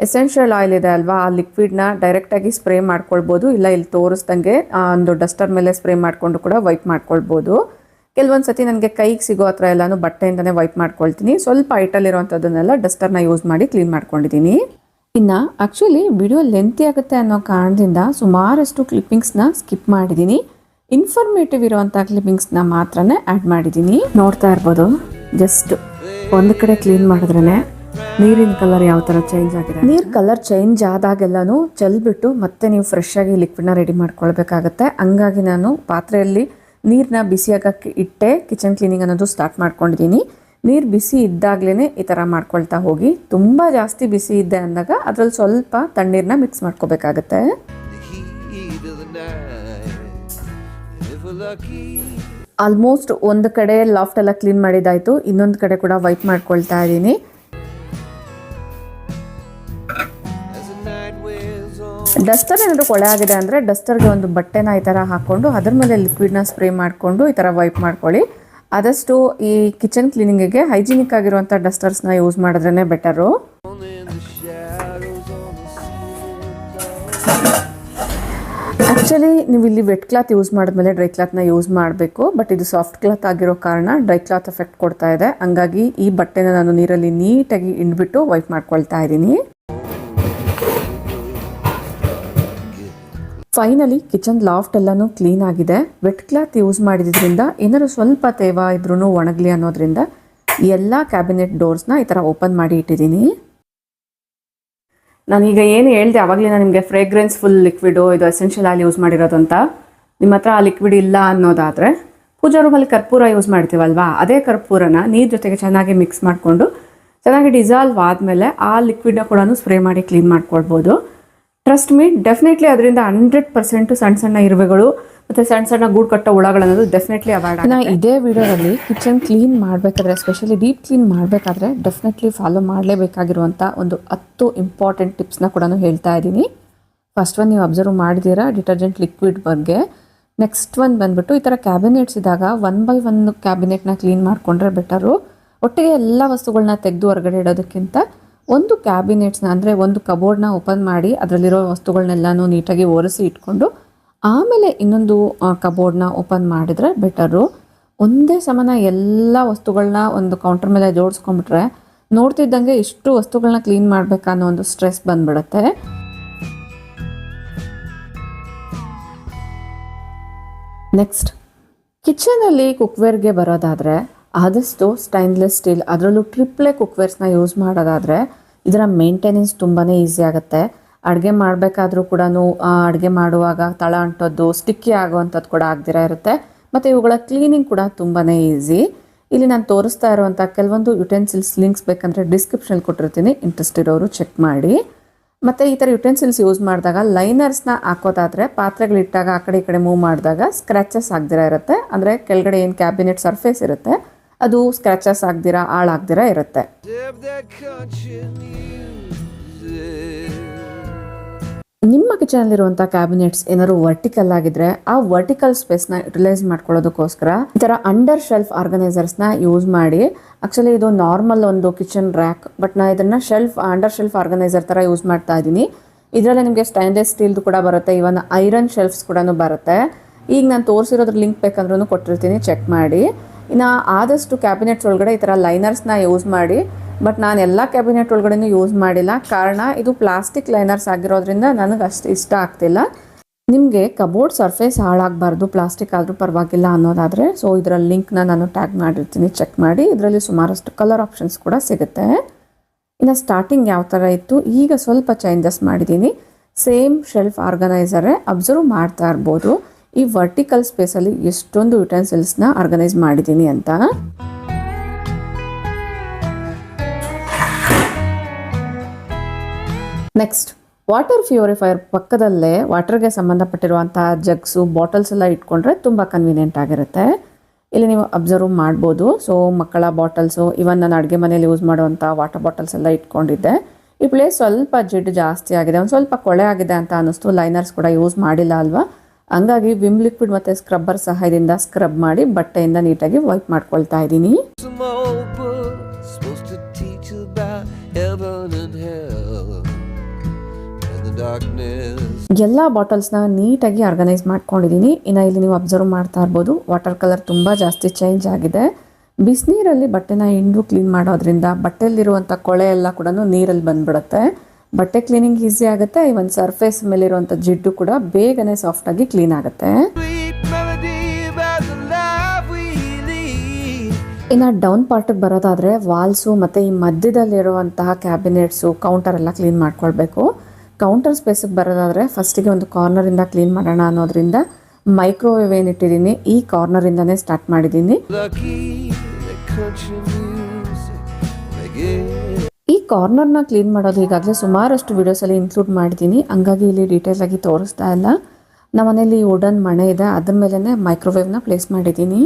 ಎಸೆನ್ಷಿಯಲ್ ಆಯಿಲ್ ಇದೆ ಅಲ್ವಾ, ಆ ಲಿಕ್ವಿಡ್ನ ಡೈರೆಕ್ಟಾಗಿ ಸ್ಪ್ರೇ ಮಾಡ್ಕೊಳ್ಬೋದು, ಇಲ್ಲ ಇಲ್ಲಿ ತೋರಿಸ್ದಂಗೆ ಒಂದು ಡಸ್ಟರ್ ಮೇಲೆ ಸ್ಪ್ರೇ ಮಾಡಿಕೊಂಡು ಕೂಡ ವೈಪ್ ಮಾಡ್ಕೊಳ್ಬೋದು. ಕೆಲವೊಂದು ಸತಿ ನನಗೆ ಕೈಗೆ ಸಿಗೋ ಹತ್ರ ಎಲ್ಲನೂ ಬಟ್ಟೆಯಿಂದನೇ ವೈಪ್ ಮಾಡ್ಕೊಳ್ತೀನಿ. ಸ್ವಲ್ಪ ಐಟಲ್ಲಿರೋವಂಥದ್ದನ್ನೆಲ್ಲ ಡಸ್ಟರ್ನ ಯೂಸ್ ಮಾಡಿ ಕ್ಲೀನ್ ಮಾಡ್ಕೊಂಡಿದ್ದೀನಿ. ಇನ್ನು ಆ್ಯಕ್ಚುಲಿ ವಿಡಿಯೋ ಲೆಂತಿ ಆಗುತ್ತೆ ಅನ್ನೋ ಕಾರಣದಿಂದ ಸುಮಾರಷ್ಟು ಕ್ಲಿಪ್ಪಿಂಗ್ಸ್ನ ಸ್ಕಿಪ್ ಮಾಡಿದ್ದೀನಿ. ಇನ್ಫಾರ್ಮೇಟಿವ್ ಇರುವಂಥ ಕ್ಲಿಪ್ಪಿಂಗ್ಸ್ನ ಮಾತ್ರನೇ ಆ್ಯಡ್ ಮಾಡಿದ್ದೀನಿ. ನೋಡ್ತಾ ಇರ್ಬೋದು, ಜಸ್ಟ್ ಒಂದು ಕಡೆ ಕ್ಲೀನ್ ಮಾಡಿದ್ರೇ ನೀರಿನ ಕಲರ್ ಯಾವ ಥರ ಚೇಂಜ್ ಆಗಿದೆ. ನೀರು ಕಲರ್ ಚೇಂಜ್ ಆದಾಗೆಲ್ಲನೂ ಚೆಲ್ಬಿಟ್ಟು ಮತ್ತೆ ನೀವು ಫ್ರೆಶ್ ಆಗಿ ಲಿಕ್ವಿಡ್ನ ರೆಡಿ ಮಾಡ್ಕೊಳ್ಬೇಕಾಗತ್ತೆ. ಹಂಗಾಗಿ ನಾನು ಪಾತ್ರೆಯಲ್ಲಿ ನೀರನ್ನ ಬಿಸಿಯಾಗಕ್ಕೆ ಇಟ್ಟೆ ಕಿಚನ್ ಕ್ಲೀನಿಂಗ್ ಅನ್ನೋದು ಸ್ಟಾರ್ಟ್ ಮಾಡ್ಕೊಂಡಿದ್ದೀನಿ. ನೀರು ಬಿಸಿ ಇದ್ದಾಗಲೇ ಈ ಥರ ಮಾಡ್ಕೊಳ್ತಾ ಹೋಗಿ. ತುಂಬ ಜಾಸ್ತಿ ಬಿಸಿ ಇದ್ದೆ ಅಂದಾಗ ಅದರಲ್ಲಿ ಸ್ವಲ್ಪ ತಣ್ಣೀರನ್ನ ಮಿಕ್ಸ್ ಮಾಡ್ಕೋಬೇಕಾಗತ್ತೆ. ಆಲ್ಮೋಸ್ಟ್ ಒಂದು ಕಡೆ ಲಾಫ್ಟ್ ಎಲ್ಲ ಕ್ಲೀನ್ ಮಾಡಿದ್ದಾಯಿತು, ಇನ್ನೊಂದು ಕಡೆ ಕೂಡ ವೈಪ್ ಮಾಡ್ಕೊಳ್ತಾ ಇದ್ದೀನಿ. ಡಸ್ಟರ್ ಏನಾದರೂ ಕೊಳೆ ಆಗಿದೆ ಅಂದರೆ ಡಸ್ಟರ್ಗೆ ಒಂದು ಬಟ್ಟೆನ ಈ ಥರ ಹಾಕ್ಕೊಂಡು ಅದ್ರ ಮೇಲೆ ಲಿಕ್ವಿಡ್ನ ಸ್ಪ್ರೇ ಮಾಡಿಕೊಂಡು ಈ ಥರ ವೈಪ್ ಮಾಡ್ಕೊಳ್ಳಿ. ಆದಷ್ಟು ಈ ಕಿಚನ್ ಕ್ಲೀನಿಂಗಿಗೆ ಹೈಜಿನಿಕ್ ಆಗಿರುವಂಥ ಡಸ್ಟರ್ಸ್ನ ಯೂಸ್ ಮಾಡಿದ್ರೇ ಬೆಟರು. ಆ್ಯಕ್ಚುಲಿ ನೀವು ಇಲ್ಲಿ ವೆಟ್ ಕ್ಲಾತ್ ಯೂಸ್ ಮಾಡಿದ್ಮೇಲೆ ಡ್ರೈ ಕ್ಲಾತ್ನ ಯೂಸ್ ಮಾಡಬೇಕು. ಬಟ್ ಇದು ಸಾಫ್ಟ್ ಕ್ಲಾತ್ ಆಗಿರೋ ಕಾರಣ ಡ್ರೈ ಕ್ಲಾತ್ ಎಫೆಕ್ಟ್ ಕೊಡ್ತಾ ಇದೆ. ಹಂಗಾಗಿ ಈ ಬಟ್ಟೆನ ನಾನು ನೀರಲ್ಲಿ ನೀಟಾಗಿ ಹಿಂಡ್ಬಿಟ್ಟು ವೈಪ್ ಮಾಡ್ಕೊಳ್ತಾ ಇದ್ದೀನಿ. ಫೈನಲಿ ಕಿಚನ್ ಲಾಫ್ಟ್ ಎಲ್ಲನೂ ಕ್ಲೀನ್ ಆಗಿದೆ. ವೆಟ್ ಕ್ಲಾತ್ ಯೂಸ್ ಮಾಡಿದ್ರಿಂದ ಏನಾದ್ರು ಸ್ವಲ್ಪ ತೇವ ಇದ್ರೂ ಒಣಗಲಿ ಅನ್ನೋದ್ರಿಂದ ಎಲ್ಲ ಕ್ಯಾಬಿನೆಟ್ ಡೋರ್ಸ್ನ ಈ ಥರ ಓಪನ್ ಮಾಡಿ ಇಟ್ಟಿದ್ದೀನಿ. ನಾನೀಗ ಏನು ಹೇಳಿದೆ ಆವಾಗಲೇ ನಾನು ನಿಮಗೆ ಫ್ರೇಗ್ರೆನ್ಸ್ ಫುಲ್ ಲಿಕ್ವಿಡು, ಇದು ಎಸೆನ್ಷಿಯಲ್ ಆಯಿಲ್ ಯೂಸ್ ಮಾಡಿರೋದು ಅಂತ. ನಿಮ್ಮ ಹತ್ರ ಆ ಲಿಕ್ವಿಡ್ ಇಲ್ಲ ಅನ್ನೋದಾದರೆ ಪೂಜಾ ರೂಮಲ್ಲಿ ಕರ್ಪೂರ ಯೂಸ್ ಮಾಡ್ತೀವಲ್ವಾ, ಅದೇ ಕರ್ಪೂರನ ನೀರು ಜೊತೆಗೆ ಚೆನ್ನಾಗಿ ಮಿಕ್ಸ್ ಮಾಡಿಕೊಂಡು ಚೆನ್ನಾಗಿ ಡಿಸಾಲ್ವ್ ಆದಮೇಲೆ ಆ ಲಿಕ್ವಿಡ್ನ ಕೂಡ ಸ್ಪ್ರೇ ಮಾಡಿ ಕ್ಲೀನ್ ಮಾಡ್ಕೊಳ್ಬೋದು. ಟ್ರಸ್ಟ್ ಮೀ, ಡೆಫಿನೆಟ್ಲಿ ಅದರಿಂದ 100% ಸಣ್ಣ ಸಣ್ಣ ಇರುವೆಗಳು ಮತ್ತು ಸಣ್ಣ ಸಣ್ಣ ಗೂಡು ಕಟ್ಟೋ ಹುಳಗಳನ್ನೋದು ಡೆಫಿನೆಟ್ಲಿ ಅವಾಯ್ಡ್ ಆಗುತ್ತೆ. ನಾನು ಇದೇ ವಿಡಿಯೋದಲ್ಲಿ ಕಿಚನ್ ಕ್ಲೀನ್ ಮಾಡಬೇಕಾದ್ರೆ, ಸ್ಪೆಷಲಿ ಡೀಪ್ ಕ್ಲೀನ್ ಮಾಡಬೇಕಾದ್ರೆ ಡೆಫಿನೆಟ್ಲಿ ಫಾಲೋ ಮಾಡಲೇಬೇಕಾಗಿರುವಂಥ ಒಂದು 10 ಇಂಪಾರ್ಟೆಂಟ್ ಟಿಪ್ಸ್ನ ಕೂಡ ಹೇಳ್ತಾ ಇದ್ದೀನಿ. ಫಸ್ಟ್ ಒನ್ ನೀವು ಅಬ್ಸರ್ವ್ ಮಾಡಿದ್ದೀರಾ ಡಿಟರ್ಜೆಂಟ್ ಲಿಕ್ವಿಡ್ ಬಗ್ಗೆ. ನೆಕ್ಸ್ಟ್ ಒನ್ ಬಂದ್ಬಿಟ್ಟು ಈ ಥರ ಕ್ಯಾಬಿನೆಟ್ಸ್ ಇದ್ದಾಗ 1 by 1 ಕ್ಯಾಬಿನೆಟ್ನ ಕ್ಲೀನ್ ಮಾಡಿಕೊಂಡ್ರೆ ಬೆಟರು. ಒಟ್ಟಿಗೆ ಎಲ್ಲ ವಸ್ತುಗಳನ್ನ ತೆಗೆದು ಹೊರಗಡೆ ಇಡೋದಕ್ಕಿಂತ ಒಂದು ಕ್ಯಾಬಿನೆಟ್ಸ್ನ ಅಂದರೆ ಒಂದು ಕಬೋರ್ಡ್ನ ಓಪನ್ ಮಾಡಿ ಅದರಲ್ಲಿರೋ ವಸ್ತುಗಳನ್ನೆಲ್ಲನೂ ನೀಟಾಗಿ ಒರೆಸಿ ಇಟ್ಕೊಂಡು ಆಮೇಲೆ ಇನ್ನೊಂದು ಕಬೋರ್ಡ್ನ ಓಪನ್ ಮಾಡಿದರೆ ಬೆಟರು. ಒಂದೇ ಸಮನ ಎಲ್ಲ ವಸ್ತುಗಳನ್ನ ಒಂದು ಕೌಂಟರ್ ಮೇಲೆ ಜೋಡಿಸ್ಕೊಂಡ್ಬಿಟ್ರೆ ನೋಡ್ತಿದ್ದಂಗೆ ಇಷ್ಟು ವಸ್ತುಗಳನ್ನ ಕ್ಲೀನ್ ಮಾಡಬೇಕನ್ನೋ ಒಂದು ಸ್ಟ್ರೆಸ್ ಬಂದ್ಬಿಡುತ್ತೆ. ನೆಕ್ಸ್ಟ್ ಕಿಚನಲ್ಲಿ ಕುಕ್ವೇರ್ಗೆ ಬರೋದಾದರೆ ಆದಷ್ಟು ಸ್ಟೈನ್ಲೆಸ್ ಸ್ಟೀಲ್ ಅದರಲ್ಲೂ ಟ್ರಿಪ್ಲೆ ಕುಕ್ವೇರ್ಸ್ನ ಯೂಸ್ ಮಾಡೋದಾದರೆ ಇದರ ಮೇಂಟೆನೆನ್ಸ್ ತುಂಬಾ ಈಸಿ ಆಗುತ್ತೆ. ಅಡುಗೆ ಮಾಡಬೇಕಾದ್ರೂ ಕೂಡ ಅಡುಗೆ ಮಾಡುವಾಗ ತಳ ಅಂಟೋದು ಸ್ಟಿಕ್ಕಿ ಆಗೋವಂಥದ್ದು ಕೂಡ ಆಗದಿರ ಇರುತ್ತೆ. ಮತ್ತು ಇವುಗಳ ಕ್ಲೀನಿಂಗ್ ಕೂಡ ತುಂಬಾ ಈಸಿ. ಇಲ್ಲಿ ನಾನು ತೋರಿಸ್ತಾ ಇರುವಂಥ ಕೆಲವೊಂದು ಯುಟೆನ್ಸಿಲ್ಸ್ ಲಿಂಕ್ಸ್ ಬೇಕಂದರೆ ಡಿಸ್ಕ್ರಿಪ್ಷನಲ್ಲಿ ಕೊಟ್ಟಿರ್ತೀನಿ, ಇಂಟ್ರೆಸ್ಟ್ ಇರೋರು ಚೆಕ್ ಮಾಡಿ. ಮತ್ತು ಈ ಥರ ಯುಟೆನ್ಸಿಲ್ಸ್ ಯೂಸ್ ಮಾಡಿದಾಗ ಲೈನರ್ಸ್ನ ಹಾಕೋದಾದರೆ ಪಾತ್ರೆಗಳಿಟ್ಟಾಗ ಆ ಕಡೆ ಈ ಕಡೆ ಮೂವ್ ಮಾಡಿದಾಗ ಸ್ಕ್ರ್ಯಾಚಸ್ ಆಗದಿರ ಇರುತ್ತೆ. ಅಂದರೆ ಕೆಳಗಡೆ ಏನು ಕ್ಯಾಬಿನೆಟ್ ಸರ್ಫೇಸ್ ಇರುತ್ತೆ ಅದು ಸ್ಕ್ರ್ಯಾಚಸ್ ಆಗದಿರ ಹಾಳಾಗ್ದಿರ ಇರುತ್ತೆ. ನಿಮ್ಮ ಕಿಚನಲ್ಲಿರುವಂಥ ಕ್ಯಾಬಿನೆಟ್ಸ್ ಏನಾದ್ರು ವರ್ಟಿಕಲ್ ಆಗಿದ್ರೆ ಆ ವರ್ಟಿಕಲ್ ಸ್ಪೇಸ್ನ ಯುಟಿಲೈಸ್ ಮಾಡ್ಕೊಳ್ಳೋದಕ್ಕೋಸ್ಕರ ಈ ಥರ ಅಂಡರ್ ಶೆಲ್ಫ್ ಆರ್ಗನೈಸರ್ಸ್ನ ಯೂಸ್ ಮಾಡಿ. ಆ್ಯಕ್ಚುಲಿ ಇದು ನಾರ್ಮಲ್ ಒಂದು ಕಿಚನ್ ರ್ಯಾಕ್, ಬಟ್ ನಾನು ಇದನ್ನು ಅಂಡರ್ ಶೆಲ್ಫ್ ಆರ್ಗನೈಸರ್ ಥರ ಯೂಸ್ ಮಾಡ್ತಾ ಇದ್ದೀನಿ. ಇದರಲ್ಲಿ ನಿಮಗೆ ಸ್ಟೈನ್ಲೆಸ್ ಸ್ಟೀಲ್ದು ಕೂಡ ಬರುತ್ತೆ, ಇವನ್ ಐರನ್ ಶೆಲ್ಫ್ಸ್ ಕೂಡ ಬರುತ್ತೆ. ಈಗ ನಾನು ತೋರಿಸಿರೋದ್ರ ಲಿಂಕ್ ಬೇಕಂದ್ರೂ ಕೊಟ್ಟಿರ್ತೀನಿ, ಚೆಕ್ ಮಾಡಿ. ಇನ್ನು ಆದಷ್ಟು ಕ್ಯಾಬಿನೆಟ್ಸ್ ಒಳಗಡೆ ಈ ಥರ ಲೈನರ್ಸ್ನ ಯೂಸ್ ಮಾಡಿ. ಬಟ್ ನಾನು ಎಲ್ಲ ಕ್ಯಾಬಿನೆಟ್ ಒಳಗಡೆನೂ ಯೂಸ್ ಮಾಡಿಲ್ಲ, ಕಾರಣ ಇದು ಪ್ಲಾಸ್ಟಿಕ್ ಲೈನರ್ಸ್ ಆಗಿರೋದ್ರಿಂದ ನನಗೆ ಅಷ್ಟು ಇಷ್ಟ ಆಗ್ತಿಲ್ಲ. ನಿಮಗೆ ಕಬೋರ್ಡ್ ಸರ್ಫೇಸ್ ಹಾಳಾಗಬಾರ್ದು, ಪ್ಲಾಸ್ಟಿಕ್ ಆದರೂ ಪರವಾಗಿಲ್ಲ ಅನ್ನೋದಾದರೆ ಸೊ ಇದರ ಲಿಂಕ್ನ ನಾನು ಟ್ಯಾಗ್ ಮಾಡಿರ್ತೀನಿ, ಚೆಕ್ ಮಾಡಿ. ಇದರಲ್ಲಿ ಸುಮಾರಷ್ಟು ಕಲರ್ ಆಪ್ಷನ್ಸ್ ಕೂಡ ಸಿಗುತ್ತೆ. ಇನ್ನು ಸ್ಟಾರ್ಟಿಂಗ್ ಯಾವ ಥರ ಇತ್ತು, ಈಗ ಸ್ವಲ್ಪ ಚೇಂಜಸ್ ಮಾಡಿದ್ದೀನಿ. ಸೇಮ್ ಶೆಲ್ಫ್ ಆರ್ಗನೈಸರೇ, ಅಬ್ಸರ್ವ್ ಮಾಡ್ತಾ ಇರ್ಬೋದು ಈ ವರ್ಟಿಕಲ್ ಸ್ಪೇಸಲ್ಲಿ ಎಷ್ಟೊಂದು ಯುಟೆನ್ಸಿಲ್ಸ್ನ ಆರ್ಗನೈಸ್ ಮಾಡಿದ್ದೀನಿ ಅಂತ. ನೆಕ್ಸ್ಟ್ ವಾಟರ್ ಪ್ಯೂರಿಫೈಯರ್ ಪಕ್ಕದಲ್ಲೇ ವಾಟರ್ಗೆ ಸಂಬಂಧಪಟ್ಟಿರುವಂಥ ಜಗ್ಸು ಬಾಟಲ್ಸ್ ಎಲ್ಲ ಇಟ್ಕೊಂಡ್ರೆ ತುಂಬ ಕನ್ವೀನಿಯೆಂಟ್ ಆಗಿರುತ್ತೆ. ಇಲ್ಲಿ ನೀವು ಅಬ್ಸರ್ವ್ ಮಾಡ್ಬೋದು. ಸೊ ಮಕ್ಕಳ ಬಾಟಲ್ಸು, ಇವನ್ ನಾನು ಅಡುಗೆ ಮನೇಲಿ ಯೂಸ್ ಮಾಡುವಂಥ ವಾಟರ್ ಬಾಟಲ್ಸ್ ಎಲ್ಲ ಇಟ್ಕೊಂಡಿದ್ದೆ. ಈ ಪ್ಲೇಸ್ ಸ್ವಲ್ಪ ಜಿಡ್ಡು ಜಾಸ್ತಿ ಆಗಿದೆ, ಒಂದು ಸ್ವಲ್ಪ ಕೊಳೆ ಆಗಿದೆ ಅಂತ ಅನ್ನಿಸ್ತು. ಲೈನರ್ಸ್ ಕೂಡ ಯೂಸ್ ಮಾಡಿಲ್ಲ ಅಲ್ವಾ, ಹಂಗಾಗಿ ವಿಮ್ ಲಿಕ್ವಿಡ್ ಮತ್ತು ಸ್ಕ್ರಬ್ಬರ್ ಸಹಾಯದಿಂದ ಸ್ಕ್ರಬ್ ಮಾಡಿ ಬಟ್ಟೆಯಿಂದ ನೀಟಾಗಿ ವೈಪ್ ಮಾಡ್ಕೊಳ್ತಾ ಇದ್ದೀನಿ. ಎಲ್ಲ ಬಾಟಲ್ಸ್ನ ನೀಟಾಗಿ ಆರ್ಗನೈಸ್ ಮಾಡ್ಕೊಂಡಿದ್ದೀನಿ. ಇನ್ನು ಇಲ್ಲಿ ನೀವು ಅಬ್ಸರ್ವ್ ಮಾಡ್ತಾ ಇರ್ಬೋದು ವಾಟರ್ ಕಲರ್ ತುಂಬ ಜಾಸ್ತಿ ಚೇಂಜ್ ಆಗಿದೆ. ಬಿಸಿನೀರಲ್ಲಿ ಬಟ್ಟೆನ ಹಿಂಡು ಕ್ಲೀನ್ ಮಾಡೋದ್ರಿಂದ ಬಟ್ಟೆಯಲ್ಲಿರುವಂಥ ಕೊಳೆ ಎಲ್ಲ ಕೂಡ ನೀರಲ್ಲಿ ಬಂದ್ಬಿಡುತ್ತೆ. ಬಟ್ಟೆ ಕ್ಲೀನಿಂಗ್ ಈಸಿ ಆಗುತ್ತೆ, ಇವನ್ ಸರ್ಫೇಸ್ ಮೇಲಿರುವಂಥ ಜಿಡ್ಡು ಕೂಡ ಬೇಗನೆ ಸಾಫ್ಟಾಗಿ ಕ್ಲೀನ್ ಆಗುತ್ತೆ. ಇನ್ನು ಡೌನ್ ಪಾರ್ಟಿಗೆ ಬರೋದಾದರೆ ವಾಲ್ಸು ಮತ್ತು ಈ ಮಧ್ಯದಲ್ಲಿರುವಂತಹ ಕ್ಯಾಬಿನೆಟ್ಸು ಕೌಂಟರ್ ಎಲ್ಲ ಕ್ಲೀನ್ ಮಾಡ್ಕೊಳ್ಬೇಕು. ಕೌಂಟರ್ ಸ್ಪೇಸಿಗೆ ಬರೋದಾದರೆ ಫಸ್ಟಿಗೆ ಒಂದು ಕಾರ್ನರಿಂದ ಕ್ಲೀನ್ ಮಾಡೋಣ ಅನ್ನೋದ್ರಿಂದ ಮೈಕ್ರೋವೇವ್ ಏನಿಟ್ಟಿದ್ದೀನಿ ಈ ಕಾರ್ನರಿಂದನೇ ಸ್ಟಾರ್ಟ್ ಮಾಡಿದ್ದೀನಿ. ಈ ಕಾರ್ನರ್ನ ಕ್ಲೀನ್ ಮಾಡೋದು ಈಗಾಗಲೇ ಸುಮಾರಷ್ಟು ವಿಡಿಯೋಸಲ್ಲಿ ಇನ್ಕ್ಲೂಡ್ ಮಾಡಿದ್ದೀನಿ, ಹಂಗಾಗಿ ಇಲ್ಲಿ ಡೀಟೇಲ್ ಆಗಿ ತೋರಿಸ್ತಾ ಇಲ್ಲ. ನಮ್ಮ ಮನೇಲಿ ವುಡನ್ ಮಣೆ ಇದೆ, ಅದ್ರ ಮೇಲೇ ಮೈಕ್ರೋವೇವ್ನ ಪ್ಲೇಸ್ ಮಾಡಿದ್ದೀನಿ.